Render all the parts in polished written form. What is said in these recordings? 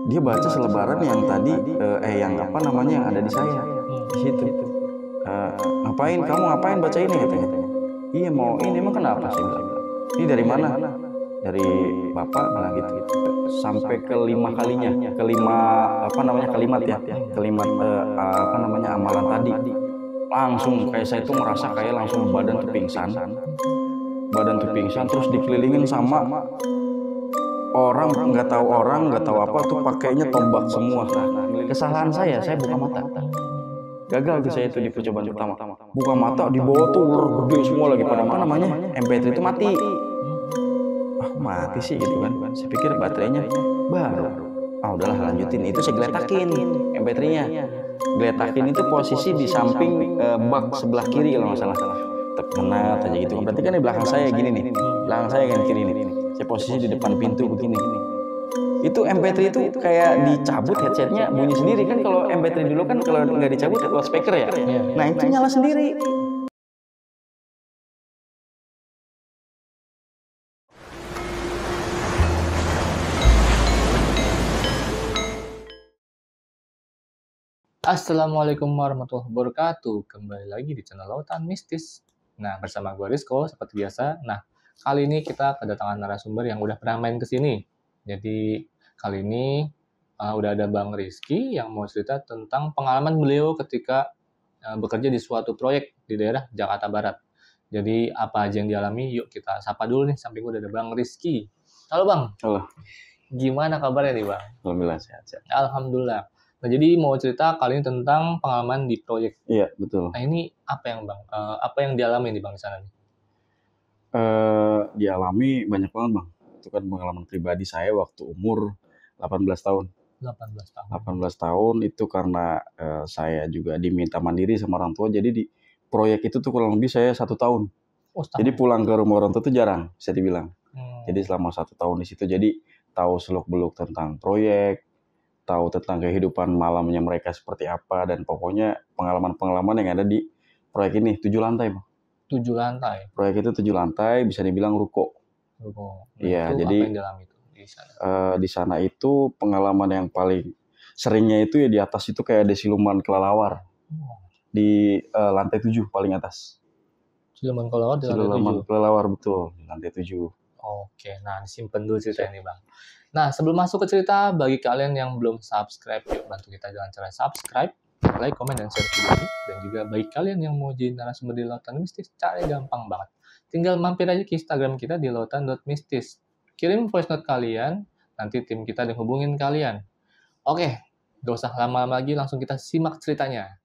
dia baca selebaran yang tadi yang apa namanya yang ada di saya di situ. Ngapain kamu ngapain baca ini katanya. Iya mau ini emang kenapa sih? Ini dari mana? Dari bapak bilang gitu. Sampai kelima kalinya, kalimat ya, kalimat apa namanya amalan tadi. Langsung kayak saya tuh ngerasa kayak langsung badan tuh pingsan, terus dikelilingin sama orang nggak tahu apa tuh pakainya tombak semua. Kesalahan saya buka mata. Gagal tuh saya itu di percobaan pertama. Buka mata di bawah tuh ular gede semua lagi pada apa namanya MP3 itu mati. Mati sih gitu kan. Saya pikir baterainya baru. Udahlah lanjutin. Itu saya geletakin MP3-nya. Geletakin itu posisi di samping bak sebelah kiri kalau nggak salah. Terkenal aja gitu. Berarti kan di belakang saya gini nih. Belakang saya kan kiri nih. Saya posisi di depan pintu begini. Itu MP3 itu kayak dicabut headsetnya bunyi sendiri kan. Kalau MP3 dulu kan kalau nggak dicabut loudspeaker ya. Nah itu nyala sendiri. Assalamualaikum warahmatullahi wabarakatuh. Kembali lagi di channel Lautan Mistis. Nah, bersama gue Rizko seperti biasa. Nah, kali ini kita kedatangan narasumber yang udah pernah main ke sini. Jadi, kali ini udah ada Bang Rizky yang mau cerita tentang pengalaman beliau ketika bekerja di suatu proyek di daerah Jakarta Barat. Jadi, apa aja yang dialami? Yuk kita sapa dulu nih. Samping gue udah ada Bang Rizky. Halo Bang. Halo. Gimana kabarnya nih Bang? Alhamdulillah sehat. Alhamdulillah. Nah, jadi mau cerita kali ini tentang pengalaman di proyek. Iya, betul. Nah, ini apa yang Bang? Apa yang dialami nih Bang di sana nih? Dialami banyak banget Bang. Itu kan pengalaman pribadi saya waktu umur 18 tahun. 18 tahun. 18 tahun itu karena saya juga diminta mandiri sama orang tua. Jadi di proyek itu tuh kurang lebih saya 1 tahun. Jadi pulang ke rumah orang tua itu jarang, bisa dibilang. Jadi selama 1 tahun di situ, jadi tahu seluk-beluk tentang proyek, tahu tentang kehidupan malamnya mereka seperti apa, dan pokoknya pengalaman-pengalaman yang ada di proyek ini. 7 lantai Bang. 7 lantai? Proyek itu 7 lantai, bisa dibilang ruko. Iya, jadi apa yang dialami itu di sana? Di sana itu pengalaman yang paling seringnya itu ya di atas itu kayak ada siluman kelelawar. Di lantai 7 paling atas. Siluman kelelawar di lantai 7? Siluman kelelawar betul, di lantai 7. Oke, nah disimpan dulu cerita ini Bang. Nah, sebelum masuk ke cerita, bagi kalian yang belum subscribe, yuk bantu kita dengan cara subscribe, like, komen, dan share video ini. Dan juga bagi kalian yang mau jadi narasumber di Lautan Mistis, caranya gampang banget. Tinggal mampir aja ke Instagram kita di lautan.mistis. Kirim voice note kalian, nanti tim kita yang hubungin kalian. Oke, gak usah lama-lama lagi, langsung kita simak ceritanya.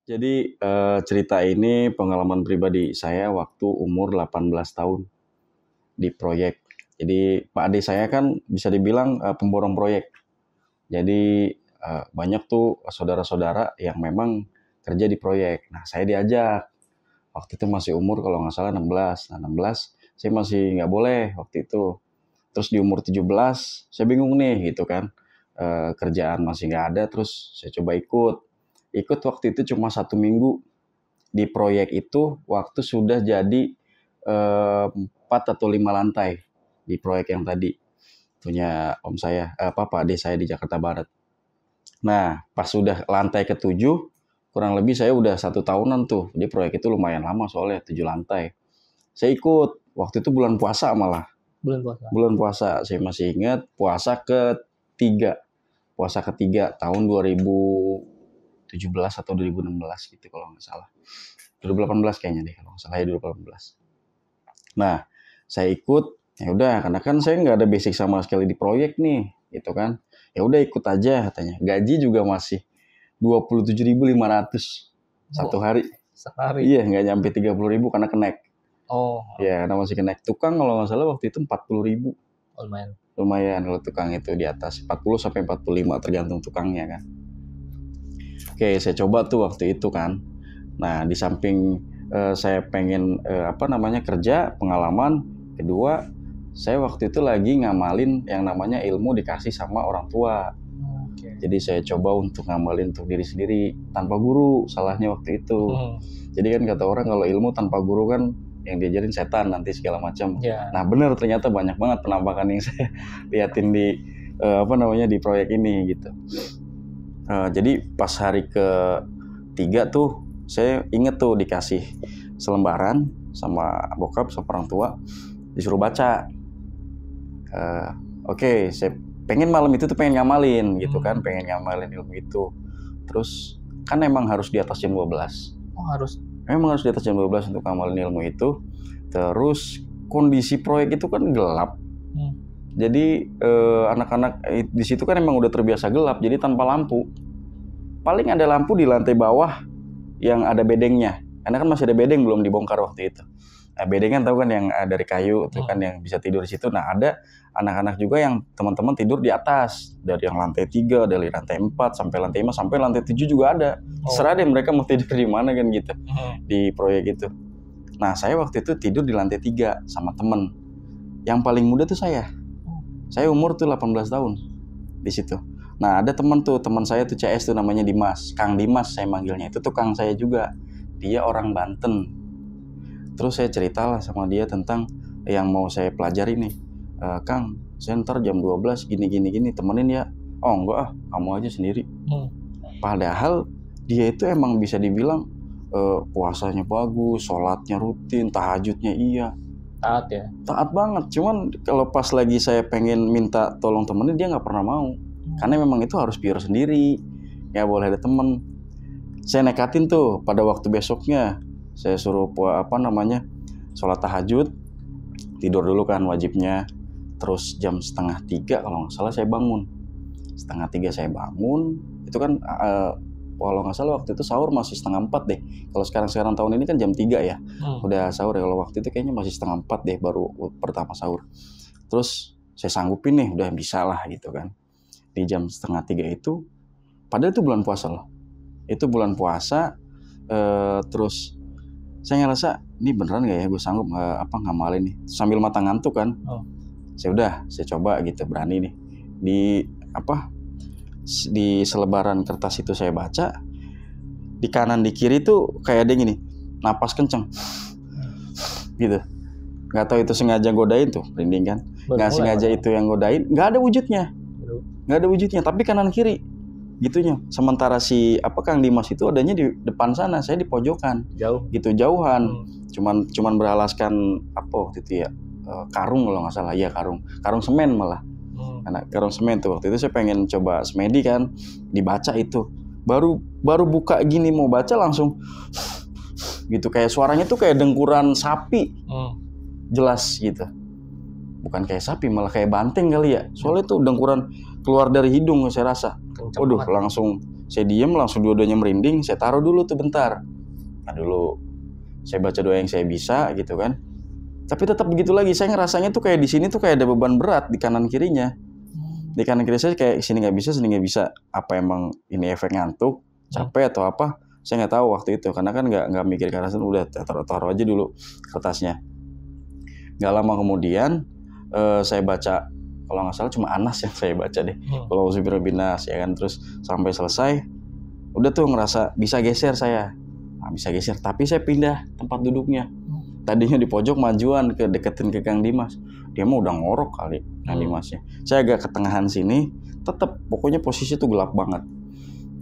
Jadi cerita ini pengalaman pribadi saya waktu umur 18 tahun di proyek. Jadi Pak Ade saya kan bisa dibilang pemborong proyek. Jadi banyak tuh saudara-saudara yang memang kerja di proyek. Nah saya diajak. Waktu itu masih umur kalau nggak salah 16. Nah 16 saya masih nggak boleh waktu itu. Terus di umur 17 saya bingung nih gitu kan. Kerjaan masih nggak ada, terus saya coba ikut waktu itu cuma 1 minggu di proyek itu, waktu sudah jadi 4 atau 5 lantai di proyek yang tadi punya om saya, Pak Ade saya di Jakarta Barat. Nah pas sudah lantai ke-7 kurang lebih saya udah 1 tahunan tuh di proyek itu, lumayan lama soalnya 7 lantai. Saya ikut waktu itu bulan puasa malah. Bulan puasa saya masih ingat, puasa ketiga tahun 2017 atau 2016 gitu kalau nggak salah. 2018 kayaknya deh kalau nggak salah ya 2018. Nah, saya ikut, ya udah karena kan saya nggak ada basic sama sekali di proyek nih, gitu kan. Ya udah ikut aja katanya. Gaji juga masih 27.500 satu hari. Sehari? Iya, nggak nyampe 30.000 karena kenek. Oh. Ya, karena masih kenek. Tukang kalau nggak salah waktu itu 40.000. Lumayan. lumayan kalau tukang itu di atas 40 sampai 45 tergantung tukangnya kan. Oke, saya coba tuh waktu itu kan. Nah, di samping saya pengen kerja, pengalaman, kedua saya waktu itu lagi ngamalin yang namanya ilmu dikasih sama orang tua. Jadi saya coba untuk ngamalin untuk diri sendiri tanpa guru, salahnya waktu itu. Jadi kan kata orang kalau ilmu tanpa guru kan yang diajarin setan nanti segala macam. Nah benar, ternyata banyak banget penampakan yang saya liatin di di proyek ini gitu. Jadi pas hari ke-3 tuh saya inget tuh dikasih selembaran sama bokap sama orang tua, disuruh baca. Oke, saya pengen malam itu tuh pengen ngamalin gitu kan, pengen ngamalin ilmu itu. Terus kan emang harus di atas jam 12. Oh, harus. Memang harus di atas jam 12 untuk ngamalin ilmu itu. Terus kondisi proyek itu kan gelap. Jadi anak-anak di situ kan emang udah terbiasa gelap, jadi tanpa lampu. Paling ada lampu di lantai bawah yang ada bedengnya. Karena kan masih ada bedeng belum dibongkar waktu itu. Nah, bedeng kan tahu kan yang dari kayu itu kan yang bisa tidur di situ. Nah, ada anak-anak juga yang teman-teman tidur di atas. Dari yang lantai 3, dari lantai 4 sampai lantai 5 sampai lantai 7 juga ada. Terserah deh mereka mau tidur di mana kan gitu. Di proyek itu. Nah, saya waktu itu tidur di lantai 3 sama temen. Yang paling muda tuh saya. Saya umur tuh 18 tahun di situ. Nah, ada teman saya tuh CS tuh namanya Dimas. Kang Dimas saya manggilnya. Itu tukang saya juga. Dia orang Banten. Terus saya ceritalah sama dia tentang yang mau saya pelajari nih. Kang, saya ntar jam 12 gini temenin ya. Oh enggak kamu aja sendiri. Padahal dia itu emang bisa dibilang puasanya bagus, sholatnya rutin, tahajudnya iya. Taat ya? Taat banget, cuman kalau pas lagi saya pengen minta tolong temenin dia nggak pernah mau. Karena memang itu harus pure sendiri, ya boleh ada temen. Saya nekatin tuh pada waktu besoknya, saya suruh sholat tahajud, tidur dulu kan wajibnya. Terus jam 2:30 kalau nggak salah saya bangun. 2:30 saya bangun, itu kan kalau nggak salah waktu itu sahur masih 3:30 deh. Kalau sekarang tahun ini kan jam 3 ya, udah sahur ya. Kalau waktu itu kayaknya masih 3:30 deh baru pertama sahur. Terus saya sanggupin nih, udah bisa lah gitu kan. Di jam 2:30 itu, padahal itu bulan puasa loh. Itu bulan puasa, terus saya ngerasa ini beneran nggak ya gue sanggup ngamalin nih. Sambil mata ngantuk kan, saya coba gitu, berani nih. Di selebaran kertas itu saya baca, di kanan di kiri tuh kayak ada yang gini, napas kenceng gitu. Nggak tahu itu sengaja godain tuh, merinding kan. Nggak sengaja itu yang godain, nggak ada wujudnya, tapi kanan kiri gitunya. Sementara si Kang Dimas itu adanya di depan sana, saya di pojokan gitu, jauhan. Cuman beralaskan waktu itu ya, karung kalau nggak salah, ya karung semen malah. Karena karung semen tuh waktu itu saya pengen coba semedi kan, dibaca itu baru buka gini mau baca langsung gitu, kayak suaranya tuh kayak dengkuran sapi. Jelas gitu, bukan kayak sapi malah kayak banteng kali ya, soalnya tuh dengkuran keluar dari hidung saya rasa. Waduh, langsung saya diem, langsung dua-duanya merinding. Saya taruh dulu tuh bentar. Nah dulu saya baca doa yang saya bisa gitu kan. Tapi tetap begitu lagi, saya ngerasanya tuh kayak di sini tuh kayak ada beban berat di kanan kirinya. Di kanan kiri saya kayak sini nggak bisa. Apa emang ini efek ngantuk, capek atau apa? Saya nggak tahu waktu itu, karena kan nggak mikir ke arah sana, udah taruh aja dulu kertasnya. Nggak lama kemudian saya baca, kalau nggak salah cuma Anas yang saya baca deh. Kalau Uzubir Binas ya kan, terus sampai selesai, udah tuh ngerasa bisa geser saya. Nah, bisa geser, tapi saya pindah tempat duduknya. Tadinya di pojok majuan deketin ke Kang Dimas. Dia mah udah ngorok kali Kang Dimasnya. Saya agak ke tengahan sini, tetap pokoknya posisi tuh gelap banget.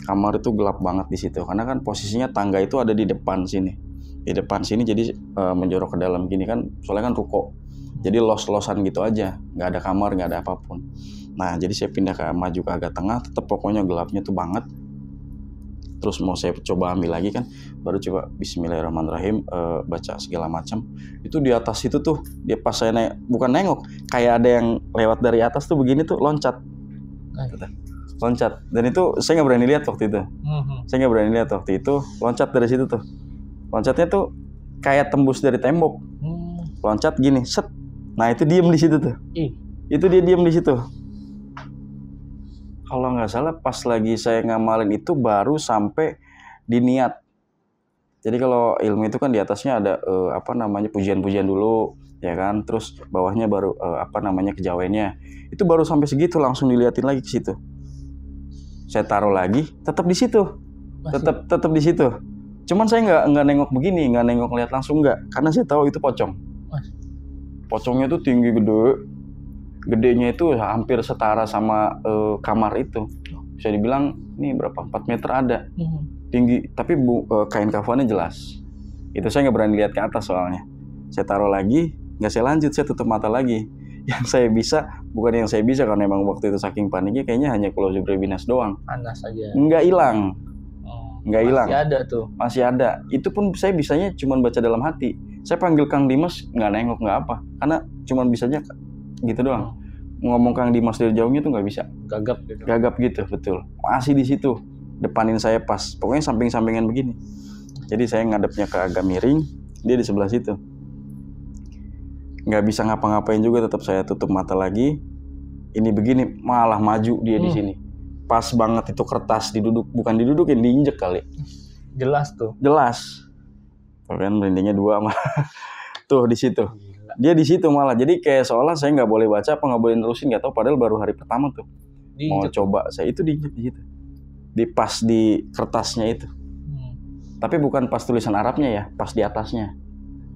Kamar itu gelap banget di situ, karena kan posisinya tangga itu ada di depan sini. Di depan sini jadi menjorok ke dalam gini kan, soalnya kan ruko. Jadi los-losan gitu aja, nggak ada kamar, nggak ada apapun. Nah, jadi saya pindah maju ke agak tengah, tetap pokoknya gelapnya tuh banget. Terus mau saya coba ambil lagi kan, baru coba Bismillahirrahmanirrahim, baca segala macam. Itu di atas itu tuh, dia pas saya bukan nengok, kayak ada yang lewat dari atas tuh begini tuh, loncat. Dan itu saya nggak berani lihat waktu itu. Loncat dari situ tuh. Loncatnya tuh kayak tembus dari tembok. Loncat gini, set. Nah itu diem di situ tuh. Itu dia diam di situ. Kalau nggak salah pas lagi saya ngamalin itu baru sampai di niat. Jadi kalau ilmu itu kan di atasnya ada pujian-pujian dulu, ya kan, terus bawahnya baru kejawennya. Itu baru sampai segitu langsung diliatin lagi ke situ. Saya taruh lagi, tetap di situ, tetap di situ. Cuman saya nggak nengok begini, nggak nengok lihat langsung nggak, karena saya tahu itu pocong. Pocongnya tuh tinggi gedenya itu hampir setara sama kamar itu. Bisa dibilang ini berapa 4 meter ada, tinggi. Tapi kain kafannya jelas. Itu saya nggak berani lihat ke atas soalnya. Saya taruh lagi, nggak saya lanjut, saya tutup mata lagi. Yang saya bisa, bukan yang saya bisa karena emang waktu itu saking paniknya kayaknya hanya Qul binas doang. Panas aja. Nggak hilang. Nggak hilang. Masih ada tuh. Masih ada. Itu pun saya bisanya cuma baca dalam hati. Saya panggil Kang Dimas, nggak nengok, nggak apa. Karena cuma bisanya gitu doang. Ngomong Kang Dimas dari jauhnya tuh nggak bisa. Gagap gitu. Gagap gitu, betul. Masih di situ. Depanin saya pas. Pokoknya samping-sampingan begini. Jadi saya ngadepnya ke agak miring, dia di sebelah situ. Nggak bisa ngapa-ngapain juga, tetap saya tutup mata lagi. Ini begini, malah maju dia di sini. Pas banget itu kertas bukan didudukin, diinjek kali. Jelas tuh. Jelas. Tuh kan merindingnya 2 malah. Tuh di situ. Dia di situ malah. Jadi kayak seolah saya nggak boleh baca apa nggak boleh nerusin, nggak tahu padahal baru hari pertama tuh. Mau coba saya itu diinjek di situ. Pas di kertasnya itu. Tapi bukan pas tulisan Arabnya ya, pas di atasnya.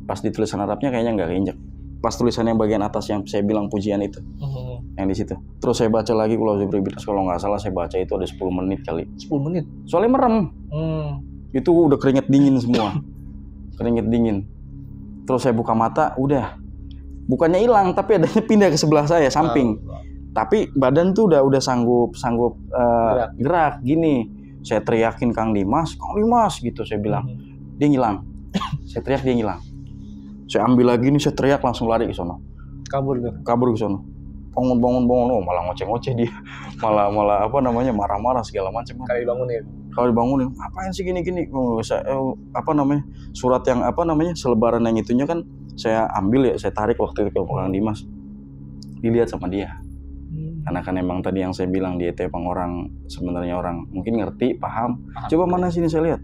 Pas di tulisan Arabnya kayaknya nggak keinjek. Pas tulisan yang bagian atas yang saya bilang pujian itu. Yang di situ. Terus saya baca lagi kalau nggak salah saya baca itu ada 10 menit kali. 10 menit? Soalnya merem. Itu udah keringet dingin semua. Keringet dingin. Terus saya buka mata, udah. Bukannya hilang, tapi adanya pindah ke sebelah saya, samping. Tapi badan tuh udah sanggup gerak gini. Saya teriakin Kang Dimas gitu saya bilang. Dia ngilang. Saya teriak, dia ngilang. Saya ambil lagi nih, saya teriak langsung lari ke sono. Kabur ke sono. Bangun, malah ngoceh-ngoceh dia. Malah marah-marah segala macam. Kalau dibangunin, ngapain sih gini? Surat yang selebaran yang itunya kan saya ambil ya, saya tarik waktu itu ke Kang Dimas. Dilihat sama dia. Karena kan emang tadi yang saya bilang dia itu emang sebenarnya orang mungkin ngerti, paham. Coba mana sini saya lihat.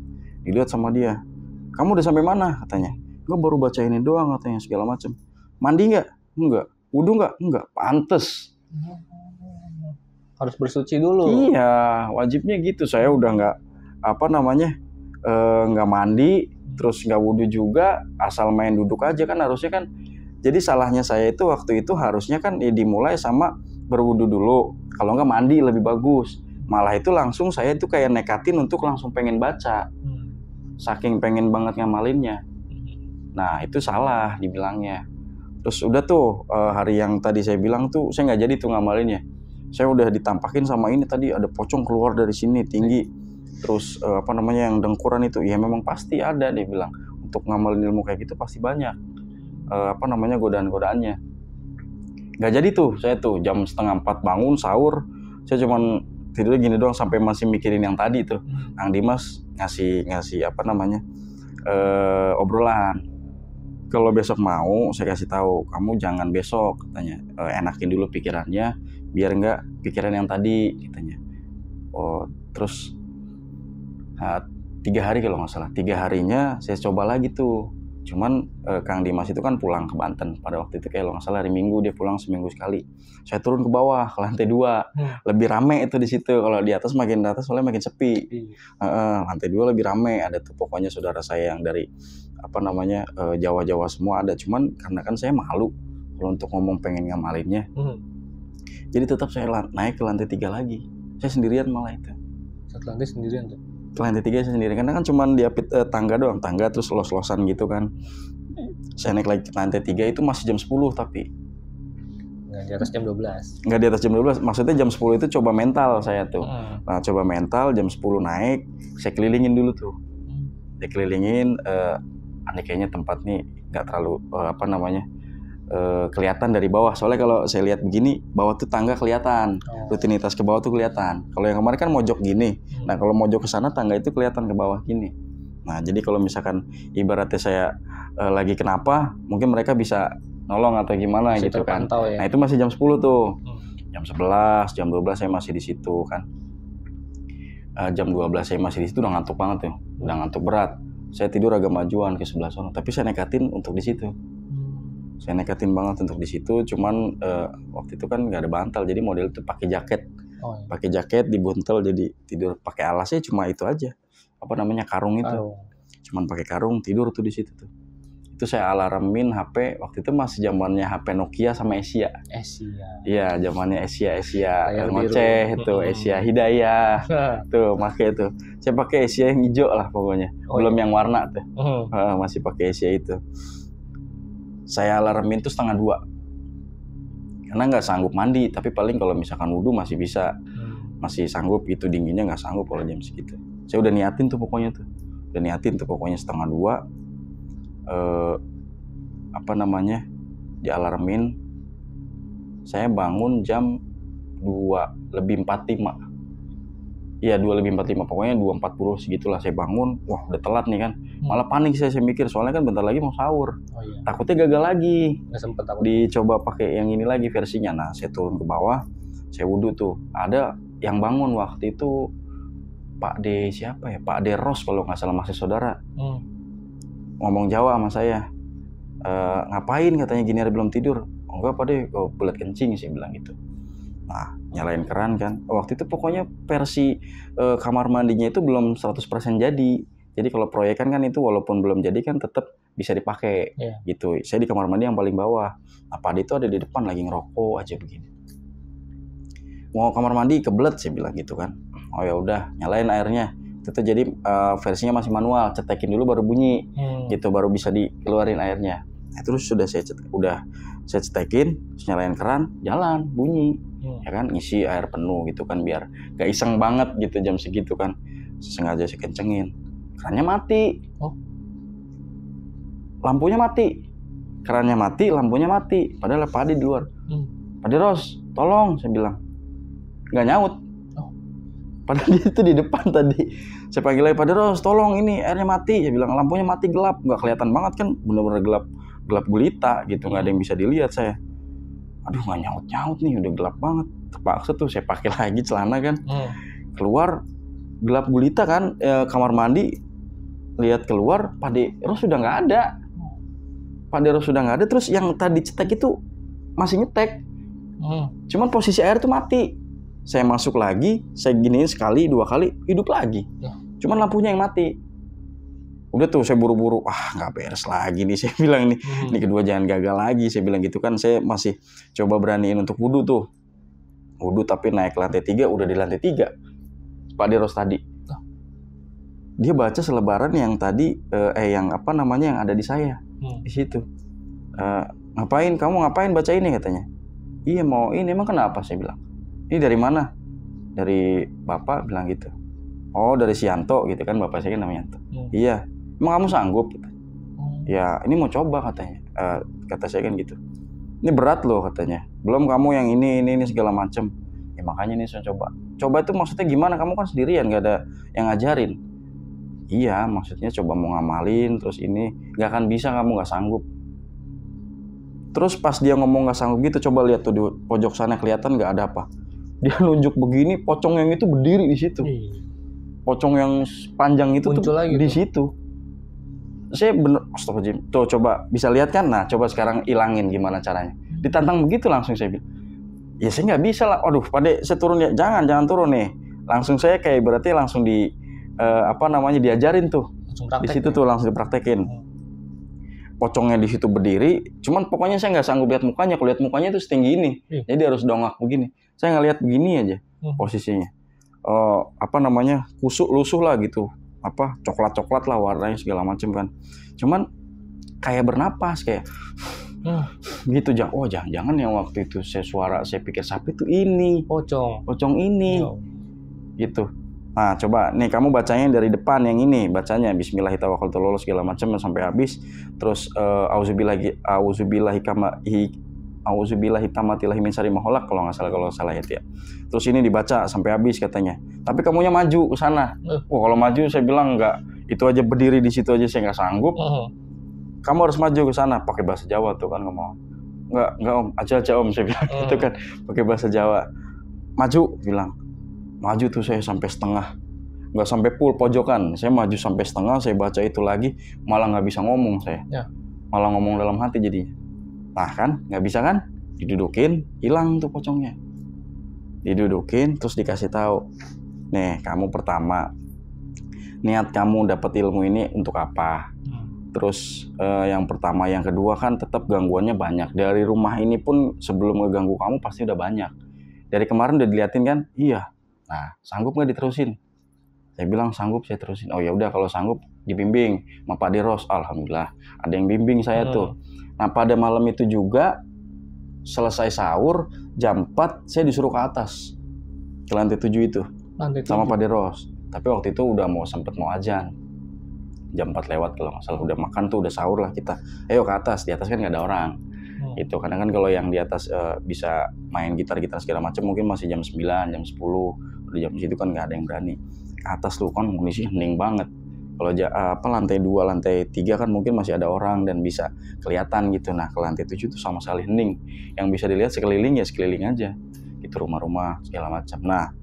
Dilihat sama dia. Kamu udah sampai mana katanya? Gue baru baca ini doang katanya segala macam. Mandi nggak? Enggak. Wudu nggak? Enggak. Pantes. Harus bersuci dulu. Iya, wajibnya gitu. Saya udah nggak nggak mandi, terus nggak wudu juga, asal main duduk aja kan harusnya kan. Jadi salahnya saya itu waktu itu harusnya kan dimulai sama berwudu dulu. Kalau nggak mandi lebih bagus. Malah itu langsung saya itu kayak nekatin untuk langsung pengen baca. Saking pengen banget ngamalinnya. Nah itu salah dibilangnya. Terus udah tuh hari yang tadi saya bilang tuh saya nggak jadi tuh ngamalinnya. Saya udah ditampakin sama ini tadi ada pocong keluar dari sini tinggi. Terus yang dengkuran itu ya memang pasti ada dia bilang. Untuk ngamalin ilmu kayak gitu pasti banyak godaan-godaannya. Nggak jadi tuh saya tuh jam 3:30 bangun sahur. Saya cuman tidurnya gini doang sampai masih mikirin yang tadi tuh. Kang Dimas ngasih obrolan. Kalau besok mau, saya kasih tahu, kamu jangan besok, katanya. Enakin dulu pikirannya, biar nggak pikiran yang tadi, katanya. Oh, terus 3 hari kalau nggak salah. 3 harinya saya coba lagi tuh. Cuman Kang Dimas itu kan pulang ke Banten. Pada waktu itu kalau nggak salah hari Minggu dia pulang seminggu sekali. Saya turun ke bawah ke lantai 2. Lebih rame itu di situ. Kalau di atas soalnya makin sepi. Lantai 2 lebih rame. Ada tuh pokoknya saudara saya yang dari Jawa-Jawa semua ada. Cuman karena kan saya malu kalau untuk ngomong pengen ngamalinnya. Jadi tetap saya naik ke lantai 3 lagi. Saya sendirian malah itu. Satu lantai sendirian tuh? Ke lantai 3 saya sendirian. Karena kan cuman diapit tangga doang. Tangga terus los-losan gitu kan. Saya naik lagi ke lantai 3 itu masih jam 10 tapi. Nggak di atas jam 12? Nggak di atas jam 12. Maksudnya jam 10 itu coba mental saya tuh. Nah coba mental jam 10 naik. Saya kelilingin dulu tuh. Saya kelilingin. Kayaknya tempat nih nggak terlalu kelihatan dari bawah. Soalnya kalau saya lihat begini, bawah tuh tangga kelihatan. Rutinitas ke bawah tuh kelihatan. Kalau yang kemarin kan mojok gini. Nah kalau mojok ke sana tangga itu kelihatan ke bawah gini. Nah jadi kalau misalkan ibaratnya saya lagi kenapa, mungkin mereka bisa nolong atau gimana Masih gitu kan. terpantau ya. Nah itu masih jam 10 tuh. Jam 11, jam 12 saya masih di situ kan. Jam 12 saya masih di situ udah ngantuk banget tuh. Udah ngantuk berat. Saya tidur agak majuan ke sebelah sana, tapi saya nekatin untuk di situ. Saya nekatin banget untuk di situ, cuman waktu itu kan nggak ada bantal, jadi model itu pakai jaket. Pakai jaket dibuntel, jadi tidur pakai alasnya cuma itu aja. Apa namanya, karung itu. Cuman pakai karung tidur tuh di situ tuh. Itu saya alarmin HP, waktu itu masih zamannya HP Nokia sama Asia. Iya, zamannya Asia ngoceh itu, Asia Hidayah. Tuh, pakai itu. Saya pakai Asia yang hijau lah pokoknya. Belum yang warna tuh. Masih pakai Asia itu. Saya alarmin tuh 1:30. Karena nggak sanggup mandi, tapi paling kalau misalkan wudhu masih bisa. Masih sanggup gitu, dinginnya nggak sanggup kalau jam segitu. Saya udah niatin tuh pokoknya tuh. 1:30. Apa namanya, dialarmin. Saya bangun jam 2:45. Iya, 2:45, pokoknya 2:40 segitulah saya bangun. Wah, udah telat nih kan. Malah panik saya mikir, soalnya kan bentar lagi mau sahur. Takutnya gagal lagi. Nggak sempet aku. Dicoba pakai yang ini lagi versinya. Nah, saya turun ke bawah, saya wudhu tuh. Ada yang bangun waktu itu Pak D siapa ya? Pak D Ros kalau nggak salah, masih saudara. Ngomong Jawa sama saya. Ngapain katanya gini hari belum tidur? Oh, enggak Pak D, belet kencing sih bilang gitu. Nah, nyalain keran kan. Waktu itu pokoknya versi kamar mandinya itu belum 100% jadi. Jadi kalau proyekan kan itu walaupun belum jadi kan tetap bisa dipakai gitu. Saya di kamar mandi yang paling bawah. Nah, Pak D itu ada di depan lagi ngerokok aja begini. Mau kamar mandi kebelet saya bilang gitu kan. Oh ya udah, nyalain airnya. Itu jadi versinya masih manual, cetekin dulu baru bunyi. Gitu baru bisa dikeluarin airnya. Nah, terus sudah saya cetekin, terus nyalain keran, jalan bunyi. Ya kan, ngisi air penuh gitu kan biar gak iseng banget gitu jam segitu kan. Sengaja saya kencengin. Kerannya mati. Lampunya mati. Kerannya mati, lampunya mati. Padahal Pak Adi di luar. Pak Adi Ros, tolong saya bilang. Gak nyaut. Padahal dia itu di depan tadi. Saya panggil lagi, Pak Ros, tolong ini airnya mati. Saya bilang, lampunya mati, gelap. Nggak kelihatan banget kan, bener-bener gelap gulita gitu. Nggak ada yang bisa dilihat saya. Aduh, nggak nyaut nih, udah gelap banget. Terpaksa tuh saya pakai lagi celana kan. Keluar, gelap gulita kan, kamar mandi. Lihat keluar, Pak Ros sudah nggak ada. Pak Ros sudah nggak ada, terus yang tadi cetek itu masih nyetek. Cuman posisi air tuh mati. Saya masuk lagi, saya giniin sekali, 2 kali, hidup lagi. Cuman lampunya yang mati. Udah tuh saya buru-buru, nggak beres lagi nih saya bilang nih. Ini kedua jangan gagal lagi, saya bilang gitu kan. Saya masih coba beraniin untuk wudhu tuh. Wudhu tapi naik lantai 3, udah di lantai 3. Pak Deros tadi. Dia baca selebaran yang tadi, yang apa namanya, yang ada di saya. Di situ. Ngapain, kamu ngapain baca ini katanya. Iya mau ini, emang kenapa saya bilang. Ini dari mana? Dari Bapak bilang gitu. Oh dari Sianto gitu kan, Bapak saya kan namanya Yanto. Iya, emang kamu sanggup? Gitu. Ya ini mau coba katanya. Kata saya kan gitu. Ini berat loh katanya. Belum kamu yang ini segala macem. Ya makanya ini saya coba. Coba itu maksudnya gimana? Kamu kan sendirian, gak ada yang ngajarin. Iya maksudnya coba mau ngamalin, terus ini gak akan bisa, kamu gak sanggup. Terus pas dia ngomong gak sanggup gitu, coba lihat tuh di pojok sana kelihatan gak ada apa. Dia nunjuk begini, pocong yang itu berdiri di situ. Pocong yang panjang itu muncul tuh di situ. Saya bener, astagfirullahaladzim. Tuh coba bisa lihat kan? Nah coba sekarang ilangin gimana caranya. Ditantang begitu langsung saya bilang. Ya saya nggak bisa lah. Aduh, Pak De, saya turun ya. Jangan turun nih. Langsung saya kayak berarti langsung diajarin tuh. Di situ tuh langsung dipraktekin. Pocongnya di situ berdiri. Cuman pokoknya saya nggak sanggup lihat mukanya. Kalau lihat mukanya tuh setinggi ini. Jadi harus dongak begini. Saya nggak lihat begini aja posisinya. Kusuk lusuh lah gitu. Coklat lah warnanya segala macam kan. Cuman kayak bernapas kayak gitu. Jangan yang waktu itu saya pikir sapi itu ini pocong ini gitu. Nah coba nih kamu bacanya dari depan yang ini, bacanya Bismillahirrahmanirrahim segala macam sampai habis. Terus auzubillahi min syarri ma khalaq kalau nggak salah ya. Terus ini dibaca sampai habis katanya. Tapi kamunya maju ke sana. Kalau maju saya bilang enggak. Itu aja berdiri di situ aja saya nggak sanggup. Kamu harus maju ke sana, pakai bahasa Jawa tuh kan ngomong. enggak om, aja om, saya bilang gitu kan, pakai bahasa Jawa. Maju, bilang. Maju tuh saya sampai setengah, nggak sampai full pojokan, saya maju sampai setengah, saya baca itu lagi, malah nggak bisa ngomong saya, malah ngomong dalam hati jadinya. Nah kan, nggak bisa kan, didudukin, hilang tuh pocongnya, didudukin, terus dikasih tahu, nih kamu pertama, niat kamu dapat ilmu ini untuk apa? Terus yang pertama, yang kedua kan tetap gangguannya banyak. Dari rumah ini pun sebelum ngeganggu kamu pasti udah banyak. Dari kemarin udah diliatin kan? Iya. Nah, sanggup nggak diterusin? Saya bilang sanggup, saya terusin. Oh ya udah, kalau sanggup dibimbing sama Pak Deros. Alhamdulillah ada yang bimbing saya tuh. Nah pada malam itu juga selesai sahur jam 4 saya disuruh ke atas ke lantai 7 itu sama Pak Deros. Tapi waktu itu udah sempet mau azan. Jam 4 lewat kalau nggak salah, udah makan tuh, udah sahur lah kita. Ayo ke atas, di atas kan nggak ada orang. Itu kadang kan kalau yang di atas bisa main gitar segala macam mungkin masih jam 9, jam 10. Udah jam situ kan nggak ada yang berani. Ke atas tuh kan kondisi hening banget. Kalau lantai 2, lantai 3 kan mungkin masih ada orang dan bisa kelihatan gitu. Nah ke lantai 7 tuh sama sekali hening. Yang bisa dilihat sekeliling ya sekeliling aja. Itu rumah-rumah segala macam. Nah,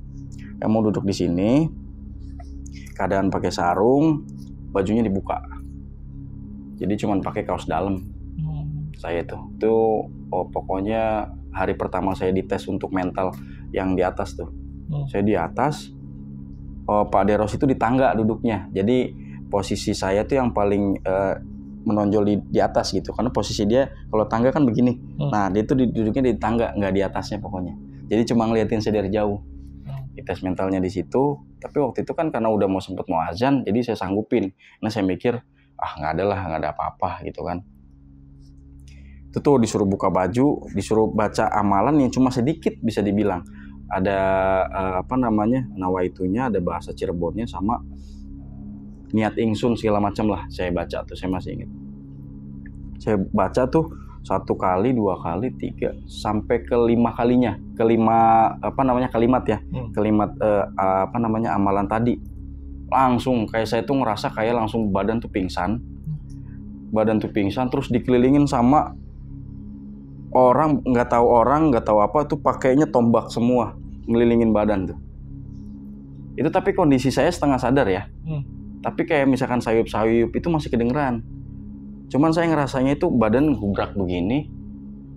yang mau duduk di sini, keadaan pakai sarung, bajunya dibuka, jadi cuman pakai kaos dalam. Saya tuh pokoknya hari pertama saya dites untuk mental yang di atas tuh. Saya di atas, Pak Deros itu di tangga duduknya, jadi posisi saya tuh yang paling menonjol di atas gitu, karena posisi dia kalau tangga kan begini. Nah dia tuh duduknya di tangga, nggak di atasnya pokoknya, jadi cuma ngeliatin saya dari jauh. Tes mentalnya di situ. Tapi waktu itu kan karena udah sempet mau azan, jadi saya sanggupin. Nah saya mikir, nggak ada apa-apa gitu kan. Itu tuh disuruh buka baju, disuruh baca amalan yang cuma sedikit bisa dibilang. Ada nawaitunya, ada bahasa Cirebonnya sama niat ingsun segala macam lah. Saya baca tuh, saya masih ingat. Saya baca tuh 1 kali, 2 kali, 3 sampai ke 5 kalinya, ke 5 kalimat ya, kalimat amalan tadi. Langsung kayak saya tuh ngerasa kayak langsung badan tuh pingsan, terus dikelilingin sama orang nggak tahu apa tuh, pakainya tombak semua, melilingin badan tuh. Itu tapi kondisi saya setengah sadar ya, tapi kayak misalkan sayup-sayup itu masih kedengeran. Cuman saya ngerasanya itu badan gubrak begini,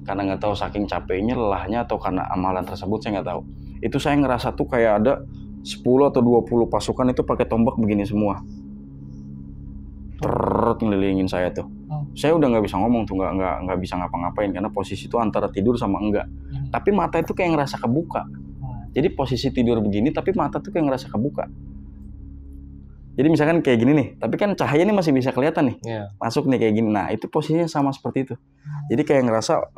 karena nggak tahu saking capeknya, lelahnya, atau karena amalan tersebut saya nggak tahu. Itu saya ngerasa tuh kayak ada 10 atau 20 pasukan itu pakai tombak begini semua. Ngelilingin saya tuh. Saya udah nggak bisa ngomong tuh, nggak bisa ngapa-ngapain karena posisi itu antara tidur sama enggak. Tapi mata itu kayak ngerasa kebuka. Jadi posisi tidur begini tapi mata tuh kayak ngerasa kebuka. Jadi misalkan kayak gini nih, tapi kan cahaya ini masih bisa kelihatan nih, masuk nih kayak gini. Nah itu posisinya sama seperti itu. Jadi kayak ngerasa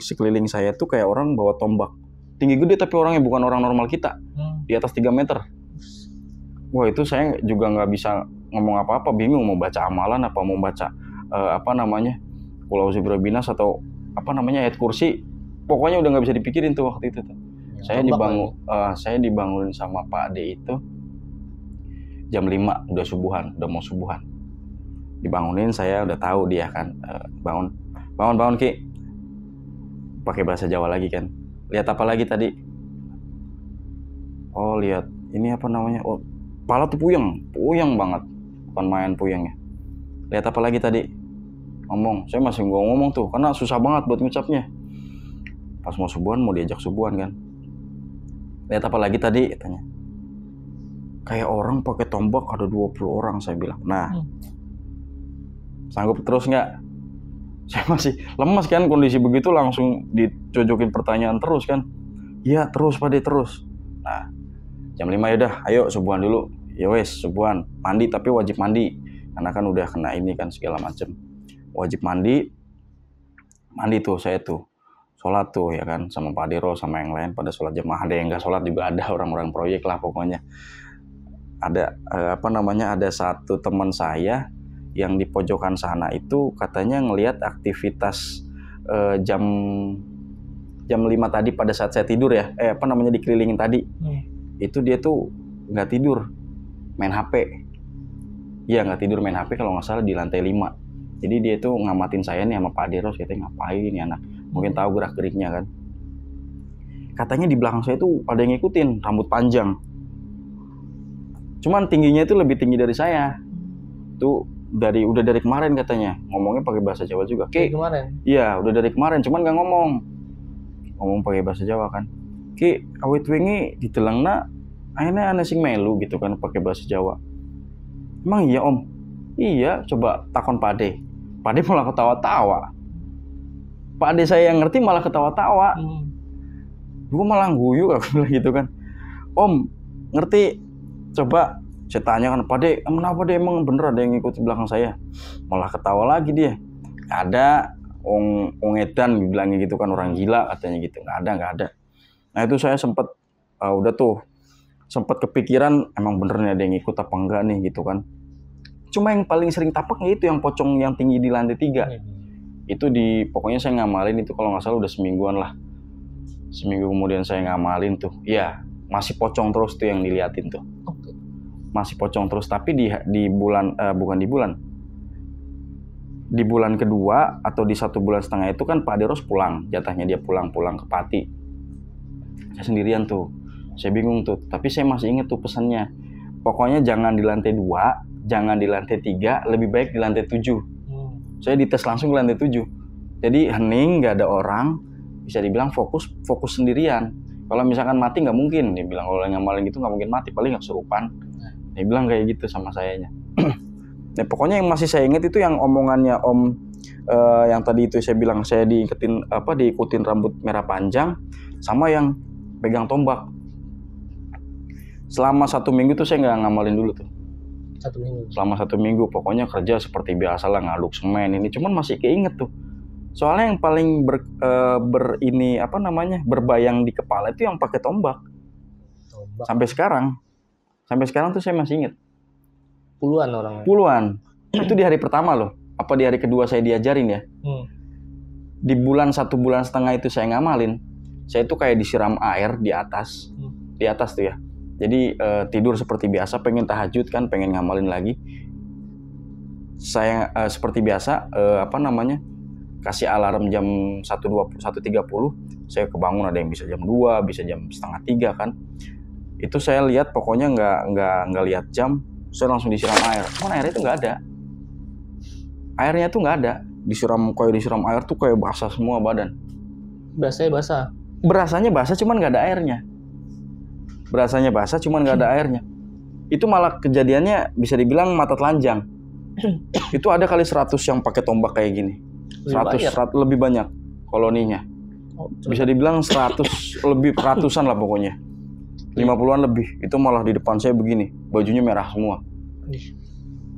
sekeliling saya tuh kayak orang bawa tombak. Tinggi gede tapi orangnya bukan orang normal kita, di atas 3 meter. Wah itu saya juga nggak bisa ngomong apa-apa, bingung mau baca amalan apa mau baca Qul a'udzu birabbinas atau ayat kursi. Pokoknya udah nggak bisa dipikirin tuh waktu itu tuh. Saya dibangunin sama Pak Ade itu jam 5 udah mau subuhan. Dibangunin, saya udah tahu dia kan bangun Ki. Pakai bahasa Jawa lagi kan. Lihat apa lagi tadi? Oh, lihat ini Oh, kepala tuh puyeng banget. Bukan main puyengnya. Lihat apa lagi tadi? Ngomong. Saya masih nggak ngomong tuh karena susah banget buat ngucapnya. Pas mau subuhan, mau diajak subuhan kan. Lihat apa lagi tadi? Tanya. Kayak orang pakai tombak, ada 20 orang, saya bilang. Nah, sanggup terus nggak? Saya masih lemas kan, kondisi begitu langsung dicojokin pertanyaan terus kan. Iya terus Pak De, terus. Nah, jam 5 ya udah, ayo subuhan dulu. Ya wes, subuhan. Mandi tapi wajib mandi. Karena kan udah kena ini kan segala macem. Wajib mandi tuh saya tuh. Sholat tuh ya kan, sama Pak Dero, sama yang lain pada sholat jemaah. Ada yang nggak sholat juga ada, orang-orang proyek lah pokoknya. Ada ada satu teman saya yang di pojokan sana itu katanya ngelihat aktivitas jam 5 tadi pada saat saya tidur ya, dikelilingin tadi. Itu dia tuh nggak tidur, main HP. Iya nggak tidur, main HP kalau nggak salah di lantai 5. Jadi dia tuh ngamatin saya nih sama Pak Deros, katanya ngapain nih anak mungkin tahu gerak-geriknya kan. Katanya di belakang saya tuh ada yang ngikutin, rambut panjang. Cuman tingginya itu lebih tinggi dari saya. Tuh udah dari kemarin katanya, ngomongnya pakai bahasa Jawa juga. Ki, kemarin? Iya, udah dari kemarin, cuman nggak ngomong pakai bahasa Jawa kan. Ki, awit wingi ditelengna, akhirnya ana sing melu gitu kan, pakai bahasa Jawa. Emang iya om? Iya, coba takon Pade. Pade malah ketawa-tawa. Pade saya yang ngerti malah ketawa-tawa. Gue malah guyu, aku bilang gitu kan. Om, ngerti? Coba saya tanya kan, Pade, kenapa deh emang bener ada yang ngikut di belakang saya? Malah ketawa lagi dia. Ada Ong Edan bilangnya gitu kan, orang gila katanya gitu. Nggak ada. Nah itu saya sempat sempat kepikiran emang bener nih ada yang ikut apa enggak nih gitu kan. Cuma yang paling sering tapaknya itu yang pocong yang tinggi di lantai 3. Itu pokoknya saya ngamalin itu kalau nggak salah udah semingguan lah. Seminggu kemudian saya ngamalin tuh. Iya, masih pocong terus tuh yang diliatin tuh. Masih pocong terus, tapi di bulan di bulan kedua atau di 1 bulan setengah itu kan Pak Deros pulang, jatahnya dia pulang ke Pati. Saya sendirian tuh, saya bingung tuh, tapi saya masih inget tuh pesannya. Pokoknya jangan di lantai 2, jangan di lantai 3, lebih baik di lantai 7. Saya dites langsung ke lantai 7. Jadi hening, nggak ada orang, bisa dibilang fokus sendirian. Kalau misalkan mati nggak mungkin, dia bilang kalau ngamalin gitu nggak mungkin mati, paling nggak kesurupan. Dia bilang kayak gitu sama sayanya. Nah, pokoknya yang masih saya ingat itu yang omongannya Om yang tadi itu saya bilang saya diikutin rambut merah panjang sama yang pegang tombak. Selama 1 minggu tuh saya nggak ngamalin dulu tuh. 1 minggu. Selama 1 minggu pokoknya kerja seperti biasa lah, ngaduk semen ini. Cuman masih keinget tuh. Soalnya yang paling berbayang di kepala itu yang pakai tombak. Sampai sekarang tuh saya masih inget. Puluhan orang. Itu di hari pertama loh. Apa di hari kedua saya diajarin ya. Di 1 bulan setengah itu saya ngamalin. Saya tuh kayak disiram air di atas. Di atas tuh ya. Jadi tidur seperti biasa, pengen tahajud kan, pengen ngamalin lagi. Saya seperti biasa kasih alarm jam 1.30, saya kebangun, ada yang bisa jam 2, bisa jam 2:30 kan. Itu saya lihat pokoknya nggak lihat jam, saya langsung disiram air. Cuman airnya itu nggak ada. Airnya tuh nggak ada. Disiram air tuh kayak basah semua badan. Berasanya basah cuman nggak ada airnya. Itu malah kejadiannya bisa dibilang mata telanjang. Itu ada kali 100 yang pakai tombak kayak gini. 100 lebih banyak koloninya. Bisa dibilang 100 lebih, ratusan lah pokoknya. 50-an lebih. Itu malah di depan saya begini, bajunya merah semua.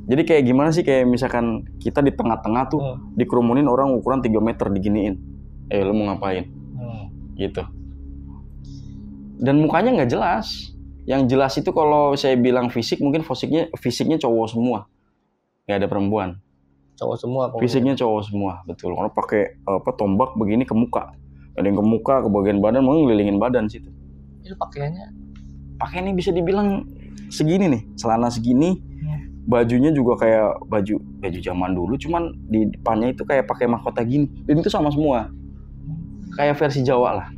Jadi kayak gimana sih, kayak misalkan kita di tengah-tengah tuh dikerumunin orang ukuran 3 meter diginiin. Lu mau ngapain? Gitu. Dan mukanya nggak jelas. Yang jelas itu kalau saya bilang fisik, mungkin fisiknya cowok semua. Nggak ada perempuan. Cowok semua. Fisiknya cowok semua, betul. Karena pakai tombak begini ke muka. Ada yang ke muka, ke bagian badan, mau ngelilingin badan situ. Itu pakaiannya bisa dibilang segini nih, celana segini. Bajunya juga kayak baju zaman dulu, cuman di depannya itu kayak pakai mahkota gini. Dan itu sama semua. Kayak versi Jawa lah.